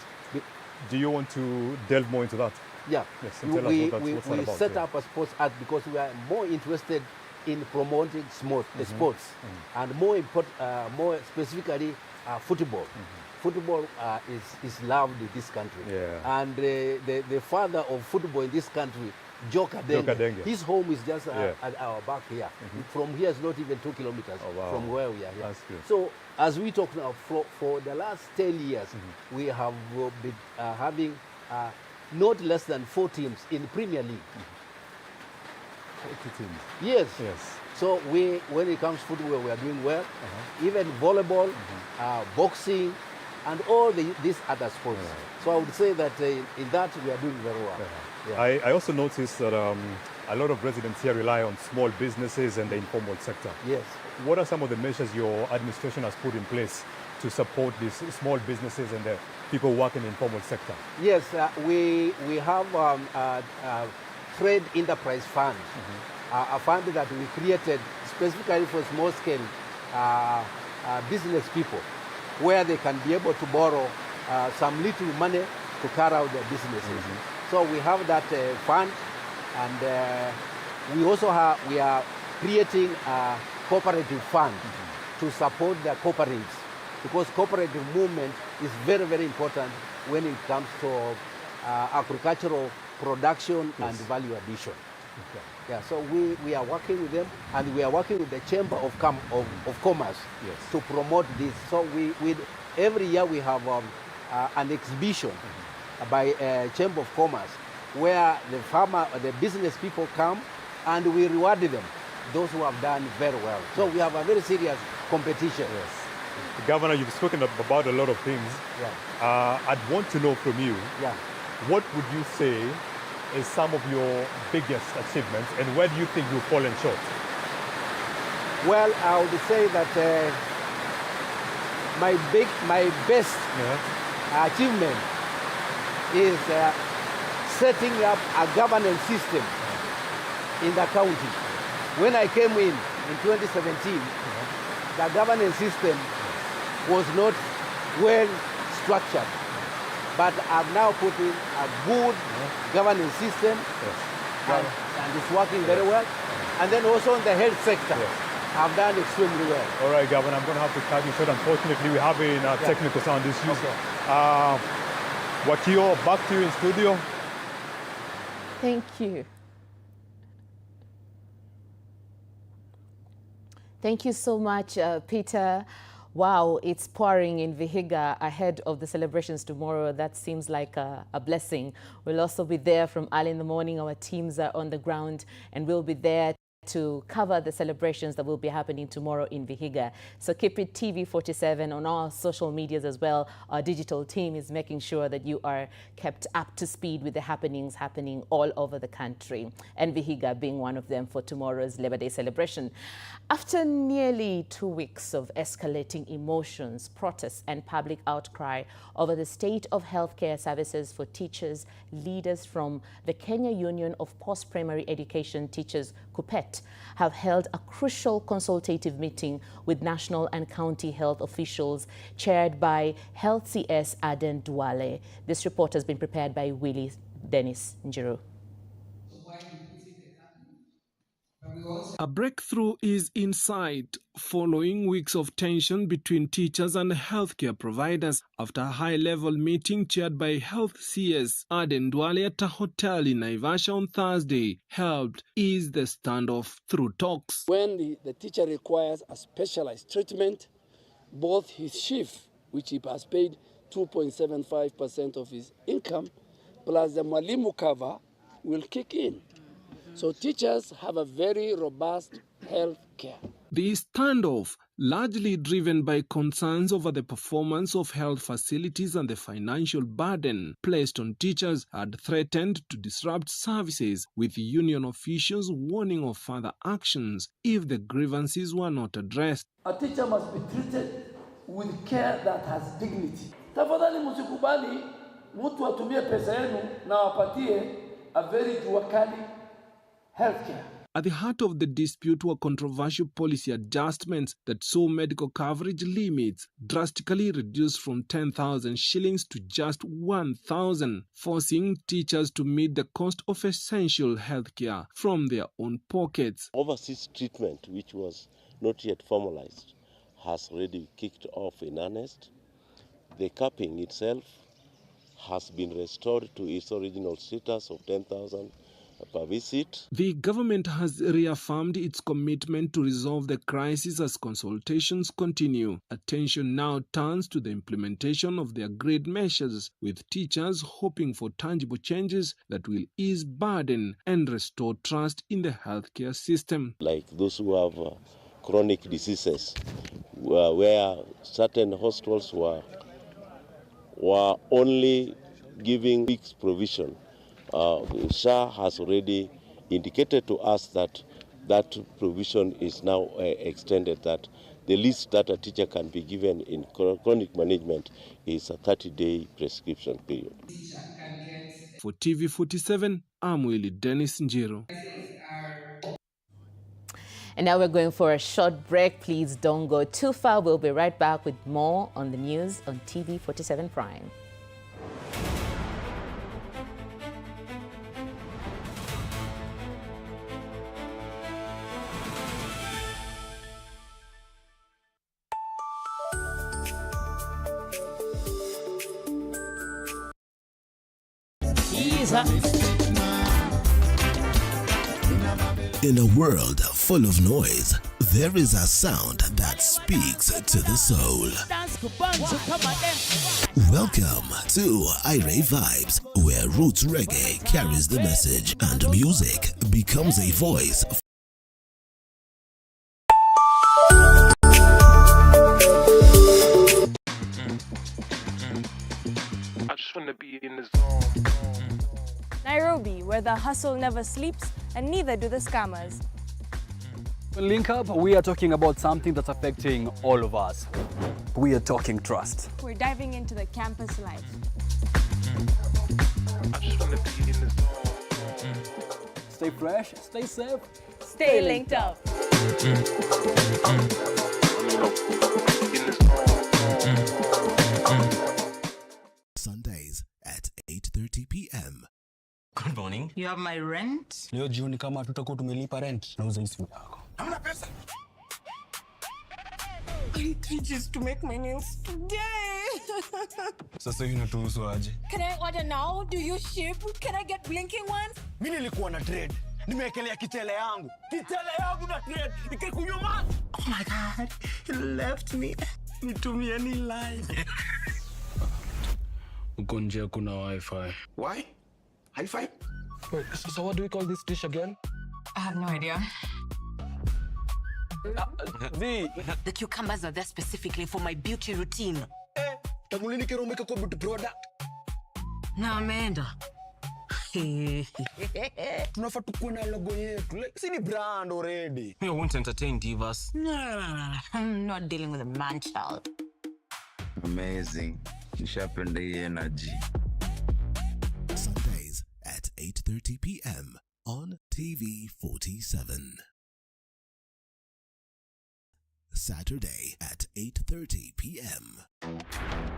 Speaker 16: Do you want to delve more into that?
Speaker 17: Yeah.
Speaker 16: Yes, and tell us what's that
Speaker 17: we
Speaker 16: about,
Speaker 17: set up a Sports Act because we are more interested in promoting sports, and more specifically football. Football is loved in this country, and the father of football in this country, Joe Kadenge, his home is just at our back here. From here is not even 2 kilometers from where we are here.
Speaker 16: That's good.
Speaker 17: So as we talk now, for the last 10 years, we have been having not less than 4 teams in the Premier League.
Speaker 16: 40 teams.
Speaker 17: Yes.
Speaker 16: Yes.
Speaker 17: So when it comes to football, we are doing well. Even volleyball, boxing, and all these other sports. So I would say that in that we are doing very well.
Speaker 16: I also noticed that a lot of residents here rely on small businesses and the informal sector.
Speaker 17: Yes.
Speaker 16: What are some of the measures your administration has put in place to support these small businesses and the people working in the informal sector?
Speaker 17: Yes, we have a Trade Enterprise Fund, a fund that we created specifically for small-scale business people, where they can be able to borrow some little money to carry out their businesses. So we have that fund, and we are creating a cooperative fund to support the cooperatives, because cooperative movement is very, very important when it comes to agricultural production and value addition. Yeah, so we are working with them, and we are working with the Chamber of Commerce to promote this. So every year we have an exhibition by Chamber of Commerce where the business people come, and we reward them, those who have done very well. So we have a very serious competition.
Speaker 16: Yes. Governor, you've spoken about a lot of things. I'd want to know from you, what would you say is some of your biggest achievements, and where do you think you've fallen short?
Speaker 17: Well, I would say that my best achievement is setting up a governance system in the county. When I came in 2017, the governance system was not well structured. But I've now put in a good governance system, and it's working very well. And then also in the health sector, I've done extremely well.
Speaker 16: All right, Governor, I'm going to have to cut you short. Unfortunately, we're having technical sound issues. Wakio, back to you in studio.
Speaker 1: Thank you. Thank you so much, Peter. Wow, it's pouring in Vihiga ahead of the celebrations tomorrow. That seems like a blessing. We'll also be there from early in the morning. Our teams are on the ground, and we'll be there to cover the celebrations that will be happening tomorrow in Vihiga. So keep it TV47 on our social medias as well. Our digital team is making sure that you are kept up to speed with the happenings happening all over the country, and Vihiga being one of them for tomorrow's Labor Day celebration. After nearly 2 weeks of escalating emotions, protests and public outcry over the state of healthcare services for teachers, leaders from the Kenya Union of Post-Primary Education Teachers, KUPPET, have held a crucial consultative meeting with national and county health officials chaired by Health CS Aden Duale. This report has been prepared by Willie Dennis Njiru.
Speaker 18: A breakthrough is in sight following weeks of tension between teachers and healthcare providers after a high-level meeting chaired by Health CS Aden Duale at a hotel in Naivasha on Thursday helped ease the standoff through talks.
Speaker 19: When the teacher requires a specialized treatment, both his shift, which he has paid 2.75% of his income, plus the Mwalimu cover will kick in. So teachers have a very robust health care.
Speaker 18: The standoff, largely driven by concerns over the performance of health facilities and the financial burden placed on teachers, had threatened to disrupt services, with union officials warning of further actions if the grievances were not addressed.
Speaker 19: A teacher must be treated with care that has dignity. Tafadhali msikubali mtu atumie pesa yenu na wapatie a very jua kali healthcare.
Speaker 18: At the heart of the dispute were controversial policy adjustments that saw medical coverage limits drastically reduced from 10,000 shillings to just 1,000, forcing teachers to meet the cost of essential healthcare from their own pockets.
Speaker 20: Overseas treatment, which was not yet formalized, has already kicked off in earnest. The capping itself has been restored to its original status of 10,000 per visit.
Speaker 18: The government has reaffirmed its commitment to resolve the crisis as consultations continue. Attention now turns to the implementation of the agreed measures, with teachers hoping for tangible changes that will ease burden and restore trust in the healthcare system.
Speaker 20: Like those who have chronic diseases, where certain hospitals were only giving fixed provision. SHA has already indicated to us that that provision is now extended, that the least that a teacher can be given in chronic management is a 30-day prescription period.
Speaker 18: For TV47, I'm Willie Dennis Njiro.
Speaker 1: And now we're going for a short break. Please don't go too far. We'll be right back with more on the news on TV47 Prime.
Speaker 9: In a world full of noise, there is a sound that speaks to the soul. Welcome to Ire Vibes, where roots reggae carries the message and music becomes a voice.
Speaker 21: I just want to be in the zone.
Speaker 22: Nairobi, where the hustle never sleeps and neither do the scammers.
Speaker 23: On Link Up, we are talking about something that's affecting all of us. We are talking trust.
Speaker 22: We're diving into the campus life.
Speaker 21: I just want to be in the zone.
Speaker 23: Stay fresh, stay safe,
Speaker 22: stay linked up.
Speaker 9: Sundays at 8:30 p.m.
Speaker 24: Good morning. You have my rent?
Speaker 23: Leo jioni kama tutakuwa tumelipa rent, nauza hizi yako.
Speaker 24: Hamna pesa. I need 3 G's to make my nails today.
Speaker 23: Sasa hivi natuhusu aje?
Speaker 22: Can I order now? Do you ship? Can I get blinking ones?
Speaker 23: Mimi nilikuwa na trade. Nimewekelea kitele yangu. Kitele yangu na trade. Nikikunywa maji.
Speaker 24: Oh my God. You left me.
Speaker 23: Nitumie ni line. Uko nje kuna wifi.
Speaker 24: Why? Hi-Fi?
Speaker 23: Wait, so what do we call this dish again?
Speaker 24: I have no idea.
Speaker 22: The cucumbers are there specifically for my beauty routine.
Speaker 23: Tamulini kero umeka kwa beauty product.
Speaker 22: Na ameenda.
Speaker 23: Tunafaa tukuwe na logo yetu. Like, si ni brand already.
Speaker 24: You won't entertain divas. No. I'm not dealing with a man child.
Speaker 25: Amazing. Nishapenda hii energy.
Speaker 9: Sundays at 8:30 p.m. on TV47. Saturday at 8:30 p.m.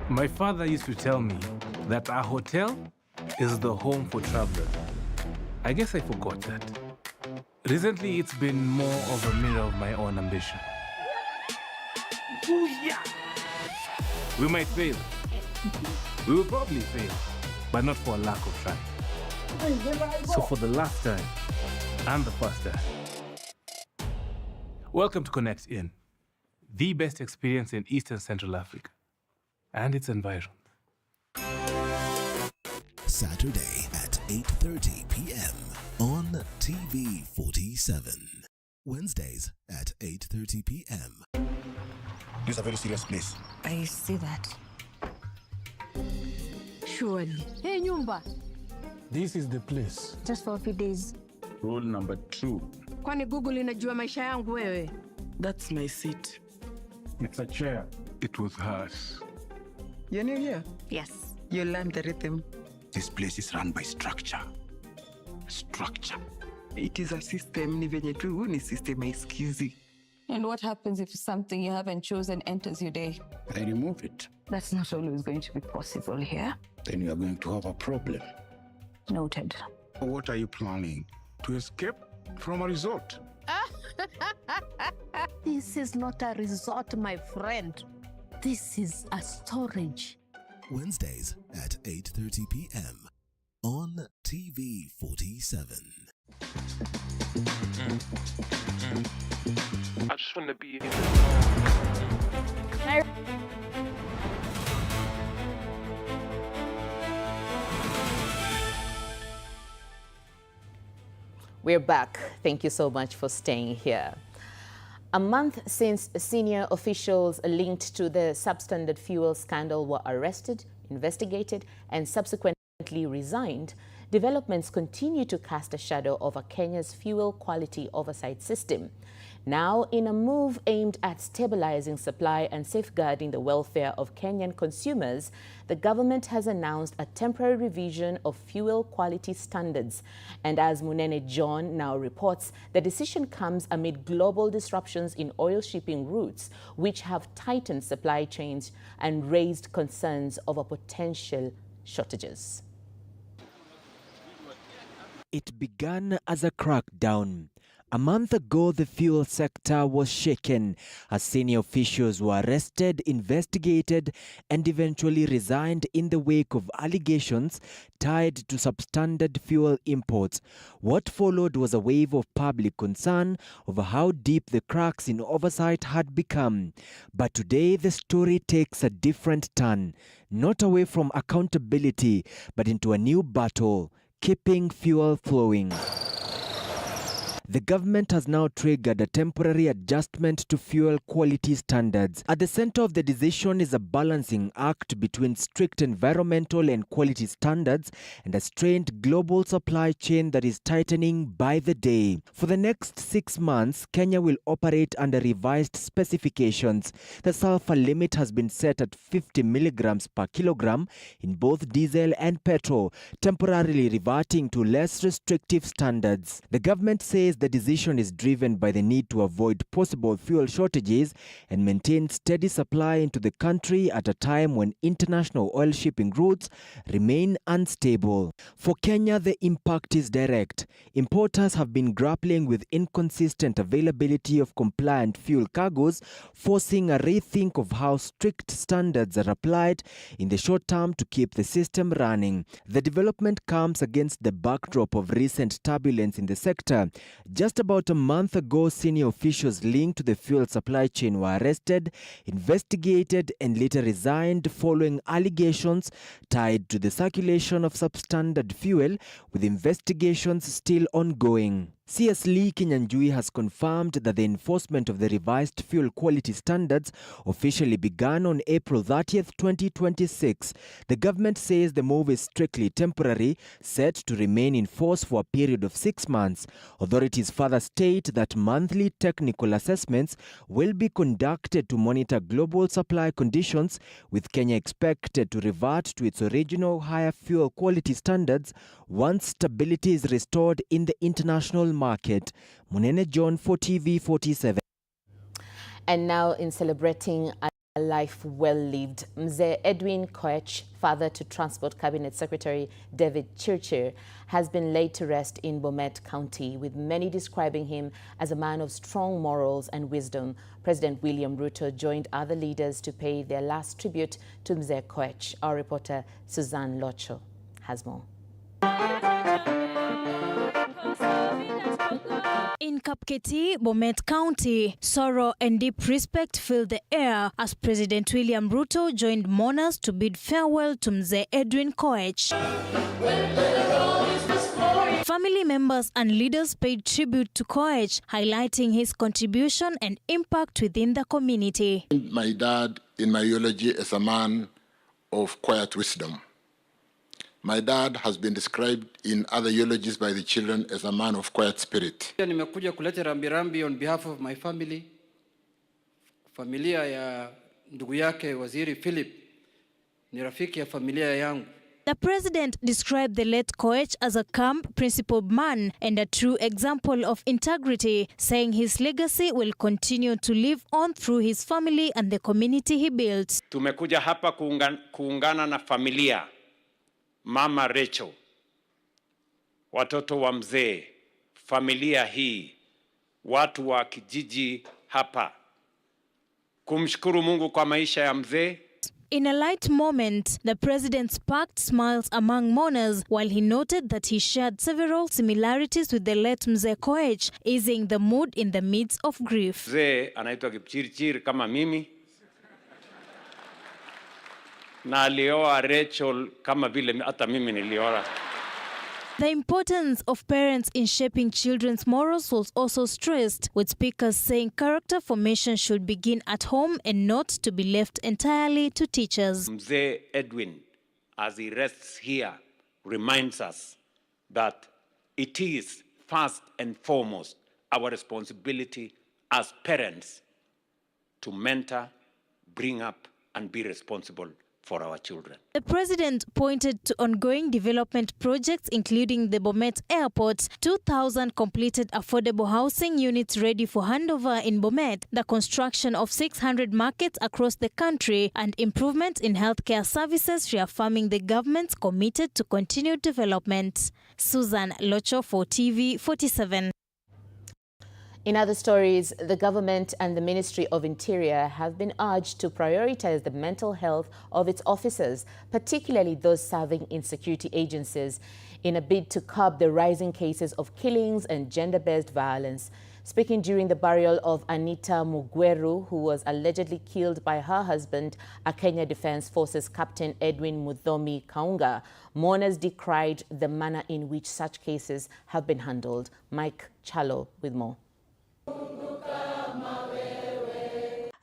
Speaker 27: My father used to tell me that our hotel is the home for travelers. I guess I forgot that. Recently, it's been more of a mirror of my own ambition. We might fail. We will probably fail, but not for a lack of trying. So for the last time and the first time, welcome to Connect In, the best experience in East and Central Africa and its environs.
Speaker 9: Saturday at 8:30 p.m. on TV47. Wednesdays at 8:30 p.m.
Speaker 25: This is a very serious place.
Speaker 22: I see that. Surely. Hey, Nyumba.
Speaker 23: This is the place.
Speaker 22: Just for a few days.
Speaker 25: Rule number 2.
Speaker 22: Kwani Google inajua maisha yangu wewe?
Speaker 24: That's my seat.
Speaker 25: It's a chair. It was hers.
Speaker 24: You're new here?
Speaker 22: Yes.
Speaker 24: You learned the rhythm.
Speaker 25: This place is run by structure.
Speaker 2: It is a system, ni venye tu ni system haisikizi.
Speaker 3: And what happens if something you haven't chosen enters your day?
Speaker 25: I remove it.
Speaker 3: That's not always going to be possible here.
Speaker 25: Then you are going to have a problem.
Speaker 3: Noted.
Speaker 25: What are you planning? To escape from a resort?
Speaker 3: This is not a resort, my friend. This is a storage.
Speaker 9: Wednesdays at 8:30 p.m. on TV47.
Speaker 21: I just want to be in
Speaker 1: We're back. Thank you so much for staying here. A month since senior officials linked to the substandard fuel scandal were arrested, investigated, and subsequently resigned, developments continue to cast a shadow over Kenya's fuel quality oversight system. Now, in a move aimed at stabilizing supply and safeguarding the welfare of Kenyan consumers, the government has announced a temporary revision of fuel quality standards. And as Munene John now reports, the decision comes amid global disruptions in oil shipping routes, which have tightened supply chains and raised concerns over potential shortages.
Speaker 4: It began as a crackdown. A month ago, the fuel sector was shaken as senior officials were arrested, investigated, and eventually resigned in the wake of allegations tied to substandard fuel imports. What followed was a wave of public concern over how deep the cracks in oversight had become. But today, the story takes a different turn, not away from accountability, but into a new battle: keeping fuel flowing. The government has now triggered a temporary adjustment to fuel quality standards. At the center of the decision is a balancing act between strict environmental and quality standards and a strained global supply chain that is tightening by the day. For the next 6 months, Kenya will operate under revised specifications. The sulfur limit has been set at 50 milligrams per kilogram in both diesel and petrol, temporarily reverting to less restrictive standards. The government says the decision is driven by the need to avoid possible fuel shortages and maintain steady supply into the country at a time when international oil shipping routes remain unstable. For Kenya, the impact is direct. Importers have been grappling with inconsistent availability of compliant fuel cargoes, forcing a rethink of how strict standards are applied in the short term to keep the system running. The development comes against the backdrop of recent turbulence in the sector. Just about a month ago, senior officials linked to the fuel supply chain were arrested, investigated, and later resigned following allegations tied to the circulation of substandard fuel, with investigations still ongoing. CS Lee Kinyanjui has confirmed that the enforcement of the revised fuel quality standards officially began on April 30th, 2026. The government says the move is strictly temporary, set to remain in force for a period of 6 months. Authorities further state that monthly technical assessments will be conducted to monitor global supply conditions, with Kenya expected to revert to its original higher fuel quality standards once stability is restored in the international market. Munene John for TV47.
Speaker 1: And now, in celebrating a life well lived, Mzee Edwin Koech, father to Transport Cabinet Secretary David Chirchir, has been laid to rest in Bomet County, with many describing him as a man of strong morals and wisdom. President William Ruto joined other leaders to pay their last tribute to Mzee Koech. Our reporter Suzanne Locho has more.
Speaker 5: In Kapketi, Bomet County, sorrow and deep respect filled the air as President William Ruto joined mourners to bid farewell to Mzee Edwin Koech. Family members and leaders paid tribute to Koech, highlighting his contribution and impact within the community.
Speaker 6: My dad, in my eulogy, is a man of quiet wisdom. My dad has been described in other eulogies by the children as a man of quiet spirit.
Speaker 7: Nimekuja kuleta rambirambi on behalf of my family, familia ya ndugu yake Waziri Philip, ni rafiki ya familia yangu.
Speaker 5: The president described the late Koech as a calm, principled man and a true example of integrity, saying his legacy will continue to live on through his family and the community he built.
Speaker 8: Tumekuja hapa kuungana na familia, Mama Rachel, watoto wa mzee, familia hii, watu wa kijiji hapa, kumshukuru Mungu kwa maisha ya mzee.
Speaker 5: In a light moment, the president sparked smiles among mourners while he noted that he shared several similarities with the late Mzee Koech, easing the mood in the midst of grief.
Speaker 8: Mzee anaitwa Kipchirchir kama mimi, na alioa Rachel kama vile hata mimi nilioa.
Speaker 5: The importance of parents in shaping children's morals was also stressed, with speakers saying character formation should begin at home and not to be left entirely to teachers.
Speaker 8: Mzee Edwin, as he rests here, reminds us that it is first and foremost our responsibility as parents to mentor, bring up, and be responsible for our children.
Speaker 5: The president pointed to ongoing development projects, including the Bomet Airport, 2,000 completed affordable housing units ready for handover in Bomet, the construction of 600 markets across the country, and improvement in healthcare services, reaffirming the government's committed to continued development. Susan Locho for TV47.
Speaker 1: In other stories, the government and the Ministry of Interior have been urged to prioritize the mental health of its officers, particularly those serving in security agencies, in a bid to curb the rising cases of killings and gender-based violence. Speaking during the burial of Anita Mugweru, who was allegedly killed by her husband, a Kenya Defence Forces Captain Edwin Muthomi Kaunga, mourners decried the manner in which such cases have been handled. Mike Chalo with more.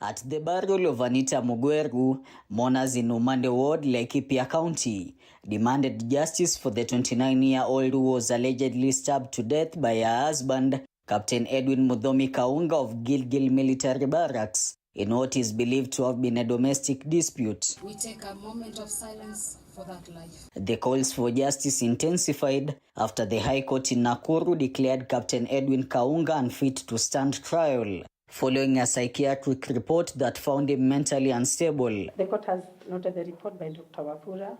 Speaker 10: At the burial of Anita Mugweru, mourners in Umande Ward, Laikipia County, demanded justice for the 29-year-old who was allegedly stabbed to death by her husband, Captain Edwin Muthomi Kaunga of Gilgil Military Barracks, in what is believed to have been a domestic dispute.
Speaker 11: We take a moment of silence for that life.
Speaker 10: The calls for justice intensified after the High Court in Nakuru declared Captain Edwin Kaunga unfit to stand trial, following a psychiatric report that found him mentally unstable.
Speaker 12: The court has noted the report by Dr. Wafula.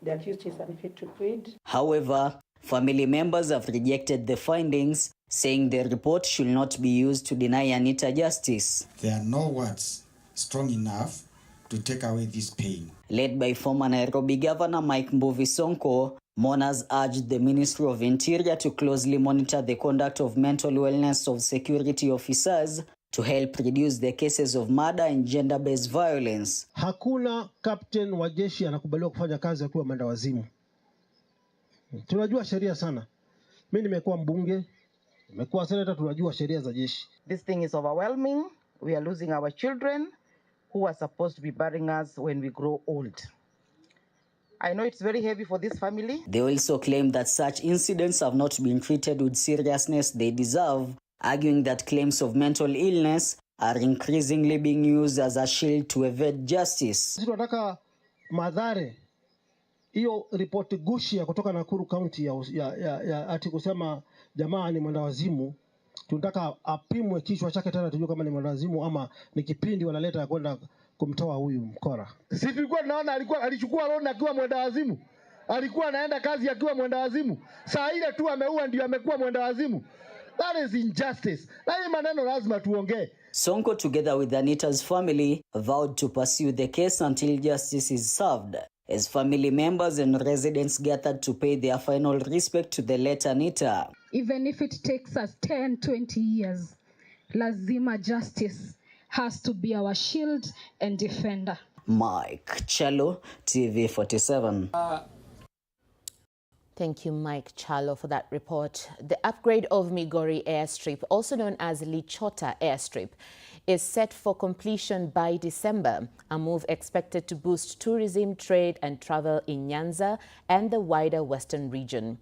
Speaker 12: The accused is unfit to plead.
Speaker 10: However, family members have rejected the findings, saying the report should not be used to deny Anita justice.
Speaker 13: There are no words strong enough to take away this pain.
Speaker 10: Led by former Nairobi Governor Mike Mbuvi Sonko, mourners urged the Ministry of Interior to closely monitor the conduct of mental wellness of security officers to help reduce the cases of murder and gender-based violence.
Speaker 15: Hakuna captain wa jeshi anakubaliwa kufanya kazi akiwa mwendawazimu. Tunajua sheria sana. Mimi nimekuwa mbunge, nimekuwa senator, tunajua sheria za jeshi.
Speaker 26: This thing is overwhelming. We are losing our children who are supposed to be burying us when we grow old. I know it's very heavy for this family.
Speaker 10: They also claim that such incidents have not been treated with seriousness they deserve, arguing that claims of mental illness are increasingly being used as a shield to evade justice.
Speaker 15: Tunataka madhare hiyo ripoti gushi ya kutoka Nakuru County ya ati kusema jamaa ni mwendawazimu. Tunataka apimwe kichwa chake tena tujue kama ni mwendawazimu ama ni kipindi wanaleta kwenda kumtoa huyu mkora. Sisi tulikuwa tunaona alichukua loan akiwa mwendawazimu. Alikuwa anaenda kazi akiwa mwendawazimu. Saa ile tu ameua ndio amekuwa mwendawazimu. That is injustice. Na hii maneno lazima tuongee.
Speaker 10: Sonko, together with Anita's family, vowed to pursue the case until justice is served, as family members and residents gathered to pay their final respect to the late Anita.
Speaker 11: Even if it takes us 10, 20 years, lazima justice has to be our shield and defender.
Speaker 10: Mike Chalo, TV47.
Speaker 1: Thank you, Mike Chalo, for that report. The upgrade of Migori Airstrip, also known as Lichota Airstrip, is set for completion by December, a move expected to boost tourism, trade and travel in Nyanza and the wider western region.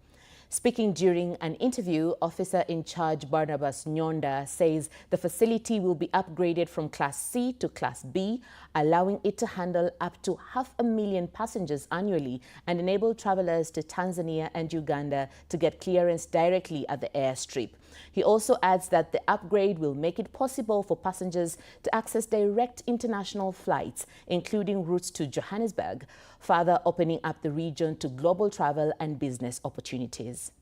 Speaker 1: Speaking during an interview, Officer in Charge Barnabas Nyonda says the facility will be upgraded from Class C to Class B, allowing it to handle up to 500,000 passengers annually and enable travelers to Tanzania and Uganda to get clearance directly at the airstrip. He also adds that the upgrade will make it possible for passengers to access direct international flights, including routes to Johannesburg, further opening up the region to global travel and business opportunities.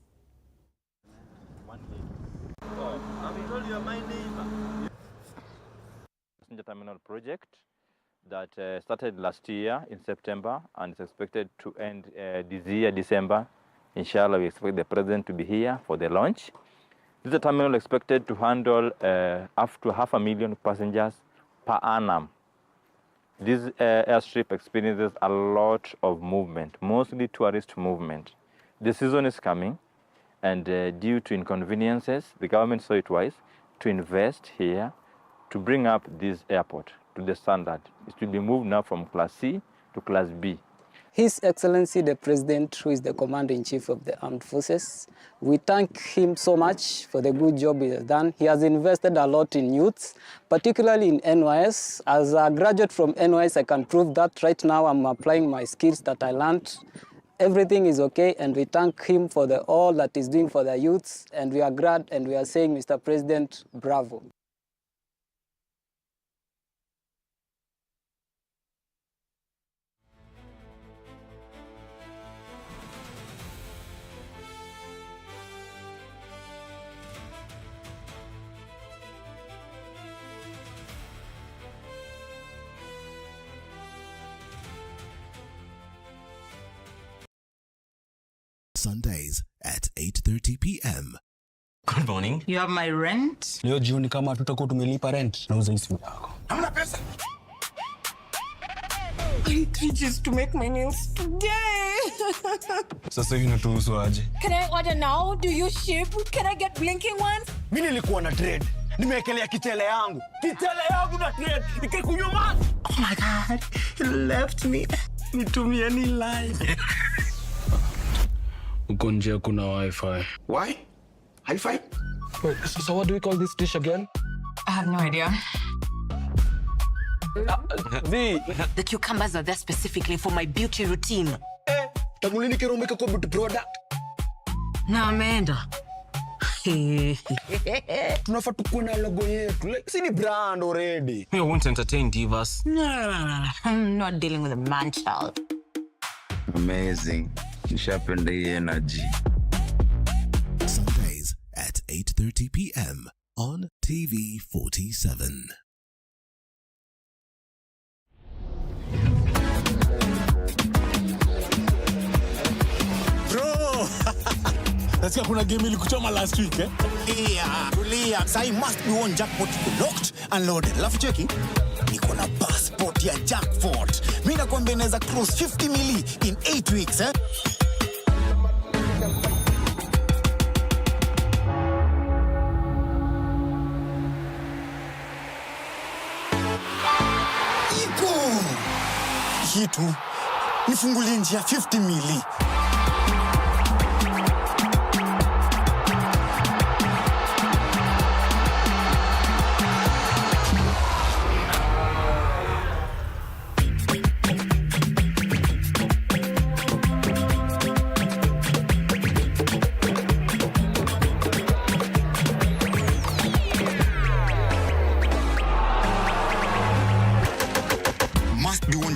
Speaker 14: Passenger terminal project that started last year in September and is expected to end this year, December. Inshallah, we expect the president to be here for the launch. This is a terminal expected to handle up to 500,000 passengers per annum. This airstrip experiences a lot of movement, mostly tourist movement. The season is coming, and due to inconveniences, the government saw it wise to invest here to bring up this airport to the standard. It will be moved now from Class C to Class B.
Speaker 16: His Excellency the President, who is the Commander-in-Chief of the Armed Forces, we thank him so much for the good job he has done. He has invested a lot in youths, particularly in NYS. As a graduate from NYS, I can prove that right now I'm applying my skills that I learned. Everything is okay, and we thank him for all that he's doing for the youths, and we are glad, and we are saying, Mr. President, bravo.
Speaker 9: Sundays at 8:30 p.m.
Speaker 24: Good morning. You have my rent?
Speaker 17: Leo jioni kama tutakuwa tumelipa rent, nauza hii simu yako.
Speaker 24: Hamna pesa. I need 3 G's to make my nails today.
Speaker 17: Sasa hivi natuhusu aje?
Speaker 24: Can I order now? Do you ship? Can I get blinking ones?
Speaker 17: Mimi nilikuwa na trade. Nimewekelea kitele yangu. Kitele yangu na trade. Nikikunywa maji.
Speaker 24: Oh my God. You left me.
Speaker 17: Nitumie ni line. Uko nje kuna Wi-Fi.
Speaker 25: Why? High five?
Speaker 17: Wait, so what do we call this dish again?
Speaker 24: I have no idea. The cucumbers are there specifically for my beauty routine.
Speaker 17: Tamulini kero umeka kwa beauty product.
Speaker 24: Na ameenda.
Speaker 17: Tunafaa tukuwe na logo yetu. Like, si ni brand already.
Speaker 24: You won't entertain divas. No. I'm not dealing with a man child.
Speaker 25: Amazing. Sharpen the energy.
Speaker 9: Sundays at 8:30 p.m. on TV47.
Speaker 18: Bro! Nasikia kuna game ilikuchoma last week, eh?
Speaker 19: Yeah, tulia. Sai must be one jackpot locked and loaded. Lafu cheki. Niko na passport ya jackpot. Mimi nakwambia inaweza close 50 mili in 8 weeks, eh? Iko! Hitu. Nifungulie njia 50 mili.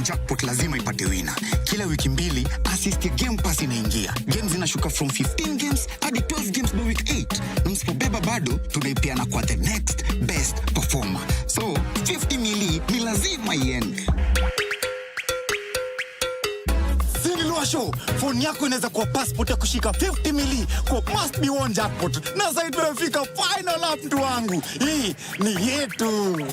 Speaker 19: Jackpot lazima ipate wina. Kila wiki mbili, assist ya Game Pass inaingia. Games zinashuka from 15 games hadi 12 games by week 8. Na msipobeba bado, tunaipeana kwa the next best performer. So, 50 mili ni lazima iende. Sinilua show, phone yako inaweza kuwa passport ya kushika 50 mili kwa must be one jackpot. Na sasa tumefika final up mtu wangu. Hii ni yetu.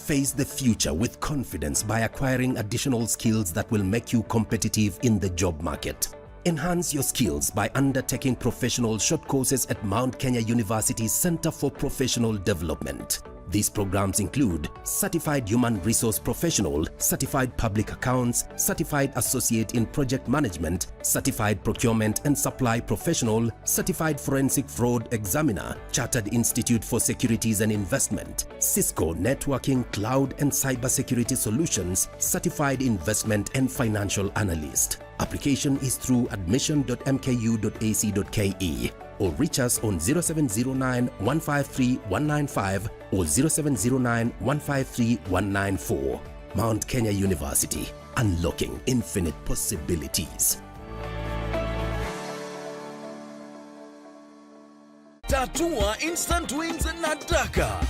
Speaker 9: Face the future with confidence by acquiring additional skills that will make you competitive in the job market. Enhance your skills by undertaking professional short courses at Mount Kenya University's Center for Professional Development.
Speaker 2: These programs include Certified Human Resource Professional, Certified Public Accounts, Certified Associate in Project Management, Certified Procurement and Supply Professional, Certified Forensic Fraud Examiner, Chartered Institute for Securities and Investment, Cisco Networking, Cloud and Cybersecurity Solutions, Certified Investment and Financial Analyst. Application is through admission.mku.ac.ke or reach us on 0709 153 195 or 0709 153 194. Mount Kenya University, unlocking infinite possibilities.
Speaker 3: Tatua Instant Wins na Daka.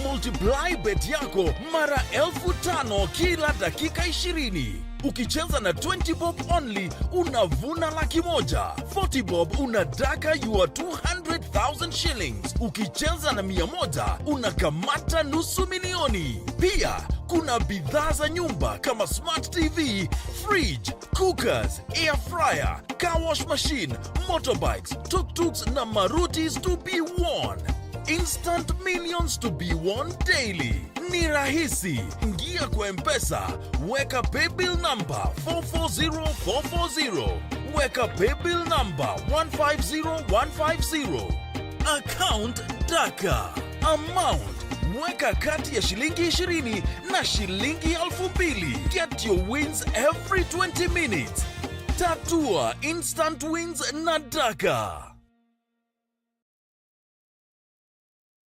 Speaker 3: Multiply bet yako mara 5,000 kila dakika 20. Ukicheza na 20 bob only, unavuna $100,000. 40 bob unadaka your 200,000 shillings. Ukicheza na 100, unakamata $500,000. Pia, kuna bidhaa za nyumba kama Smart TV, fridge, cookers, air fryer, car wash machine, motorbikes, tuk-tuks na marutis to be won. Instant millions to be won daily. Ni rahisi. Ingia kwa M-Pesa, weka paybill number 440440. Weka paybill number 150150. Account Daka. Amount, weka kati ya shilingi 20 na shilingi 2,000. Get your wins every 20 minutes. Tatua Instant Wins na Daka.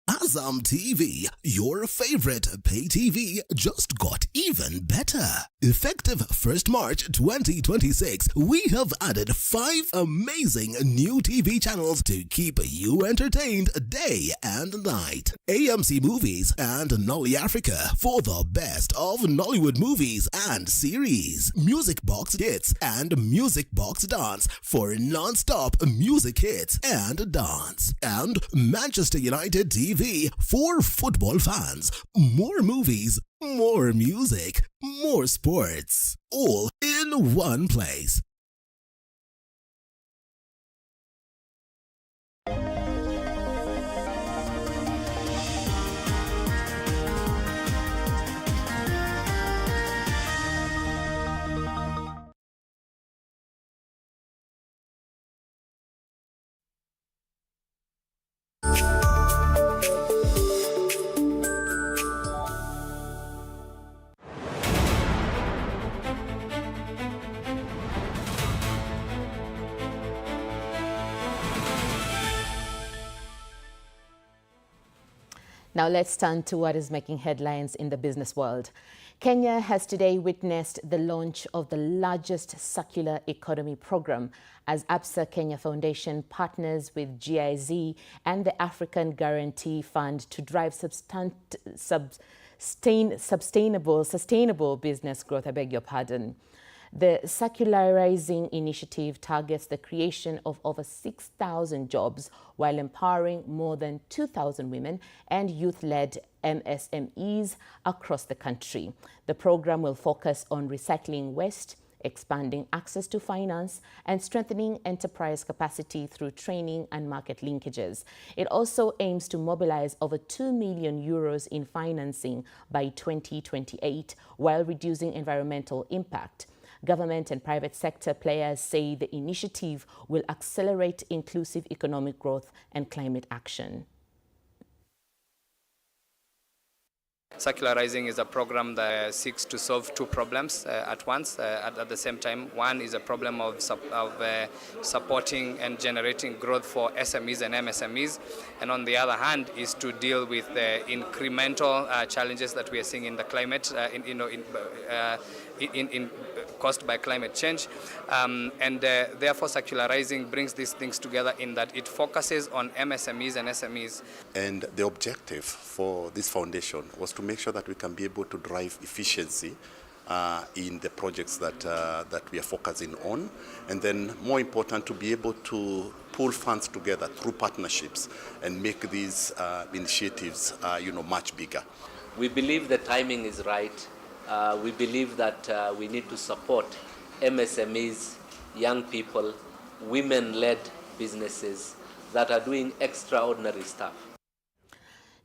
Speaker 9: Azam TV, your favorite pay TV, just got even better. Effective 1st March 2026, we have added 5 amazing new TV channels to keep you entertained day and night. AMC Movies and Nolly Africa for the best of Nollywood movies and series. Music Box Hits and Music Box Dance for non-stop music hits and dance. And Manchester United TV for football fans. More movies, more music, more sports. All in one place.
Speaker 1: Now let's turn to what is making headlines in the business world. Kenya has today witnessed the launch of the largest circular economy program as Absa Kenya Foundation partners with GIZ and the African Guarantee Fund to drive sustainable business growth. I beg your pardon. The Circularizing Initiative targets the creation of over 6,000 jobs while empowering more than 2,000 women and youth-led MSMEs across the country. The program will focus on recycling waste, expanding access to finance, and strengthening enterprise capacity through training and market linkages. It also aims to mobilize over 2 million euros in financing by 2028 while reducing environmental impact. Government and private sector players say the initiative will accelerate inclusive economic growth and climate action.
Speaker 20: Circularizing is a program that seeks to solve 2 problems at once, at the same time. One is a problem of supporting and generating growth for SMEs and MSMEs, and on the other hand is to deal with the incremental challenges that we are seeing in the climate, caused by climate change, and therefore circularizing brings these things together in that it focuses on MSMEs and SMEs.
Speaker 21: And the objective for this foundation was to make sure that we can be able to drive efficiency in the projects that we are focusing on, and then more important, to be able to pull funds together through partnerships and make these initiatives much bigger.
Speaker 22: We believe the timing is right. We believe that we need to support MSMEs, young people, women-led businesses that are doing extraordinary stuff.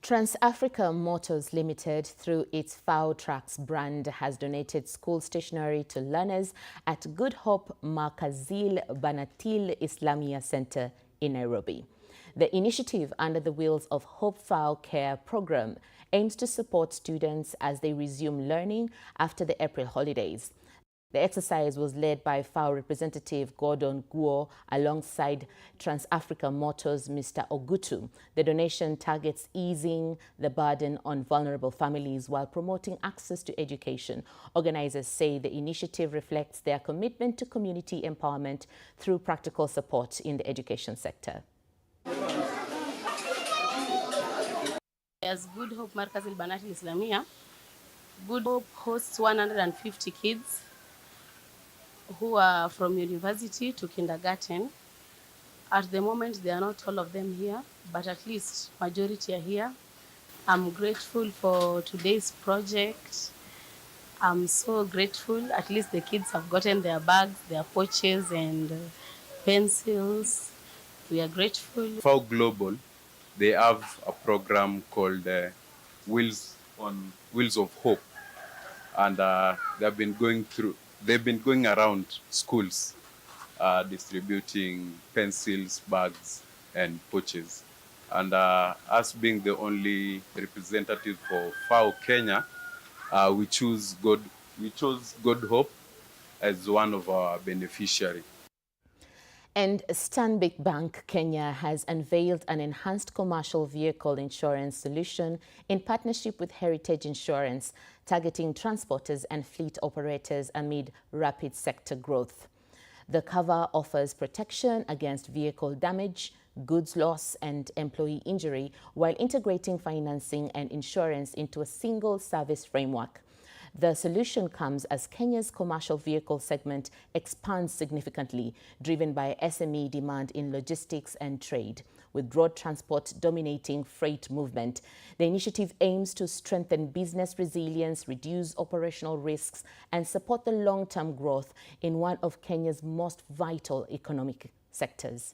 Speaker 1: Trans-Africa Motors Limited, through its FAO Tracks brand, has donated school stationery to learners at Good Hope Markazil Banatil Islamia Center in Nairobi. The initiative, under the Wheels of Hope FAO Care program, aims to support students as they resume learning after the April holidays. The exercise was led by FAO representative Gordon Guo alongside Trans-Africa Motors Mr. Ogutu. The donation targets easing the burden on vulnerable families while promoting access to education. Organizers say the initiative reflects their commitment to community empowerment through practical support in the education sector.
Speaker 4: As Good Hope Markazil Banatil Islamia, Good Hope hosts 150 kids who are from university to kindergarten. At the moment, they are not all of them here, but at least majority are here. I'm grateful for today's project. I'm so grateful. At least the kids have gotten their bags, their pouches, and pencils. We are grateful.
Speaker 5: FAO Global, they have a program called Wheels of Hope, and they've been going around schools distributing pencils, bags, and pouches. And us being the only representative for FAO Kenya, we chose Good Hope as one of our beneficiaries.
Speaker 1: And Stanbic Bank Kenya has unveiled an enhanced commercial vehicle insurance solution in partnership with Heritage Insurance, targeting transporters and fleet operators amid rapid sector growth. The cover offers protection against vehicle damage, goods loss, and employee injury, while integrating financing and insurance into a single service framework. The solution comes as Kenya's commercial vehicle segment expands significantly, driven by SME demand in logistics and trade, with road transport dominating freight movement. The initiative aims to strengthen business resilience, reduce operational risks, and support the long-term growth in one of Kenya's most vital economic sectors.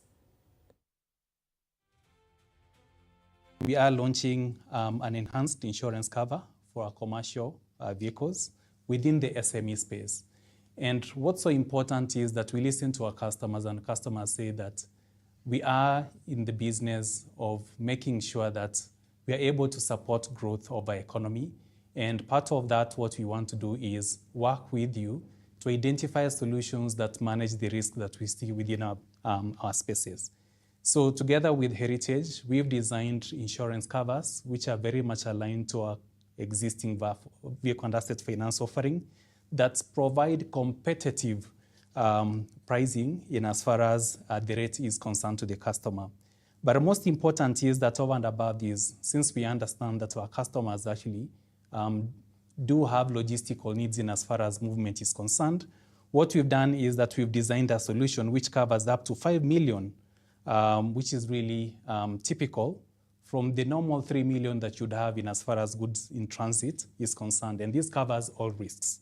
Speaker 6: We are launching an enhanced insurance cover for our commercial vehicles within the SME space. And what's so important is that we listen to our customers, and customers say that we are in the business of making sure that we are able to support growth of our economy. And part of that, what we want to do is work with you to identify solutions that manage the risk that we see within our spaces. So together with Heritage, we've designed insurance covers which are very much aligned to our existing vehicle and asset finance offering that provide competitive pricing in as far as the rate is concerned to the customer. But most important is that over and above this, since we understand that our customers actually do have logistical needs in as far as movement is concerned, what we've done is that we've designed a solution which covers up to 5 million, which is really typical from the normal 3 million that you'd have in as far as goods in transit is concerned, and this covers all risks.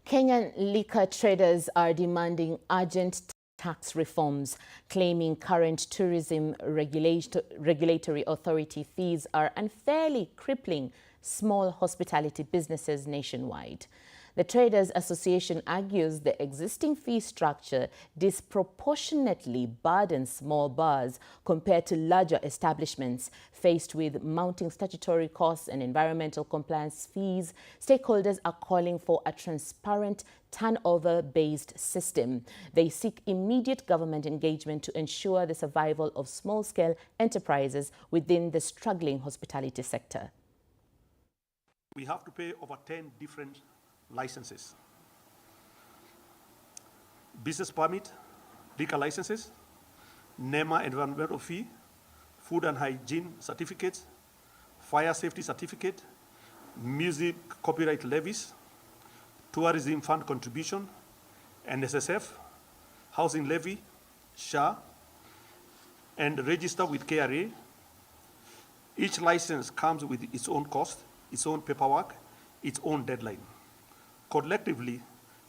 Speaker 1: Kenyan liquor traders are demanding urgent tax reforms, claiming current tourism regulatory authority fees are unfairly crippling small hospitality businesses nationwide. The Traders Association argues the existing fee structure disproportionately burdens small bars compared to larger establishments. Faced with mounting statutory costs and environmental compliance fees, stakeholders are calling for a transparent, turnover-based system. They seek immediate government engagement to ensure the survival of small-scale enterprises within the struggling hospitality sector.
Speaker 7: We have to pay over 10 different licenses: business permit, liquor licenses, NEMA environmental fee, food and hygiene certificates, fire safety certificate, music copyright levies, tourism fund contribution, NSSF, housing levy, SHA, and register with KRA. Each license comes with its own cost, its own paperwork, its own deadline. Collectively,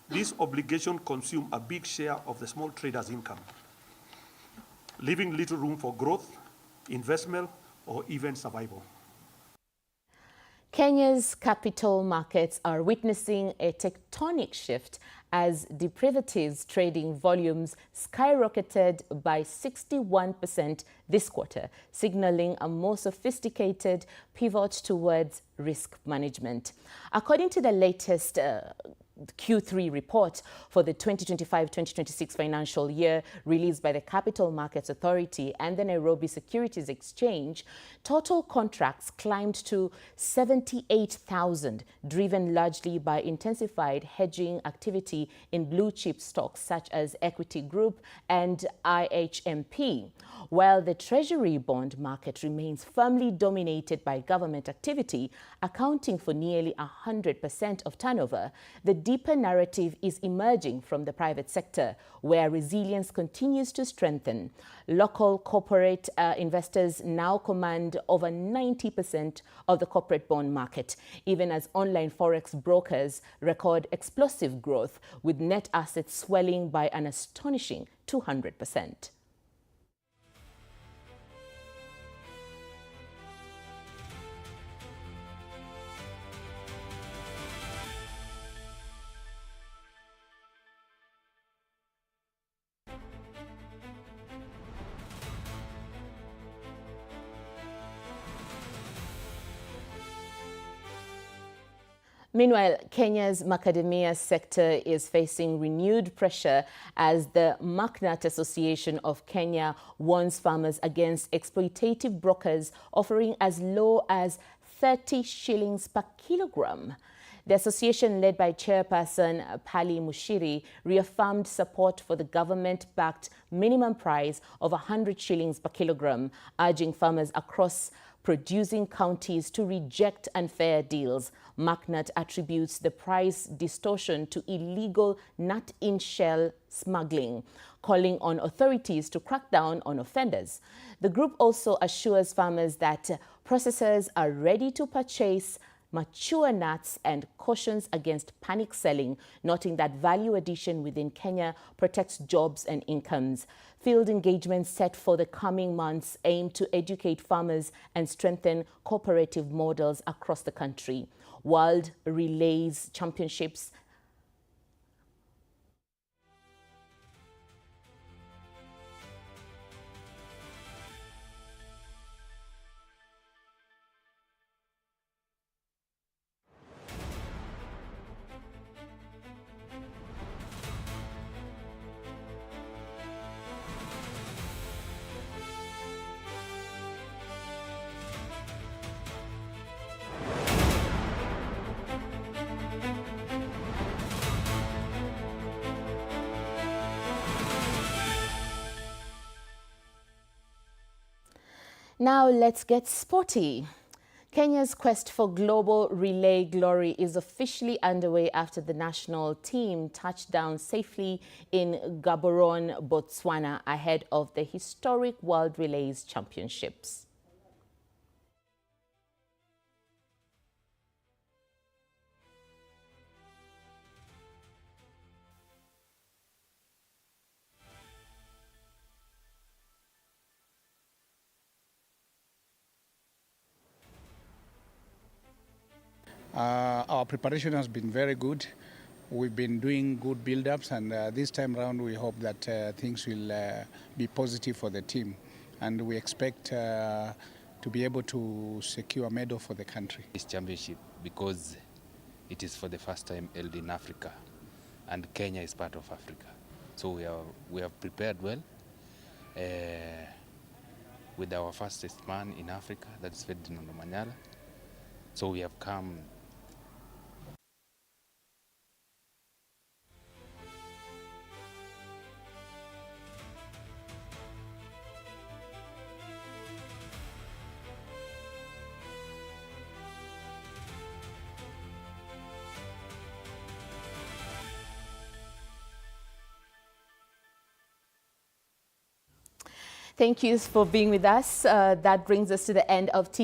Speaker 7: these obligations consume a big share of the small traders' income, leaving little room for growth, investment, or even survival.
Speaker 1: Kenya's capital markets are witnessing a tectonic shift as derivatives trading volumes skyrocketed by 61% this quarter, signaling a more sophisticated pivot towards risk management. According to the latest Q3 report for the 2025-2026 financial year released by the Capital Markets Authority and the Nairobi Securities Exchange, total contracts climbed to 78,000, driven largely by intensified hedging activity in blue chip stocks such as Equity Group and IHMP, while the Treasury bond market remains firmly dominated by government activity, accounting for nearly 100% of turnover. The deeper narrative is emerging from the private sector, where resilience continues to strengthen. Local corporate investors now command over 90% of the corporate bond market, even as online forex brokers record explosive growth, with net assets swelling by an astonishing 200%. Meanwhile, Kenya's macadamia sector is facing renewed pressure as the MacNut Association of Kenya warns farmers against exploitative brokers offering as low as 30 shillings per kilogram. The association, led by chairperson Pali Mushiri, reaffirmed support for the government-backed minimum price of 100 shillings per kilogram, urging farmers across producing counties to reject unfair deals. MacNut attributes the price distortion to illegal nut-in-shell smuggling, calling on authorities to crack down on offenders. The group also assures farmers that processors are ready to purchase mature nuts and cautions against panic selling, noting that value addition within Kenya protects jobs and incomes. Field engagements set for the coming months aim to educate farmers and strengthen cooperative models across the country. World Relays Championships Now let's get sporty. Kenya's quest for global relay glory is officially underway after the national team touched down safely in Gaborone, Botswana, ahead of the historic World Relays Championships.
Speaker 25: Our preparation has been very good. We've been doing good build-ups, and this time around we hope that things will be positive for the team, and we expect to be able to secure a medal for the country.
Speaker 8: This championship, because it is for the first time held in Africa, and Kenya is part of Africa, so we have prepared well with our fastest man in Africa, that is Ferdinand Omanyala. So we have come.
Speaker 1: Thank you for being with us. That brings us to the end of TV.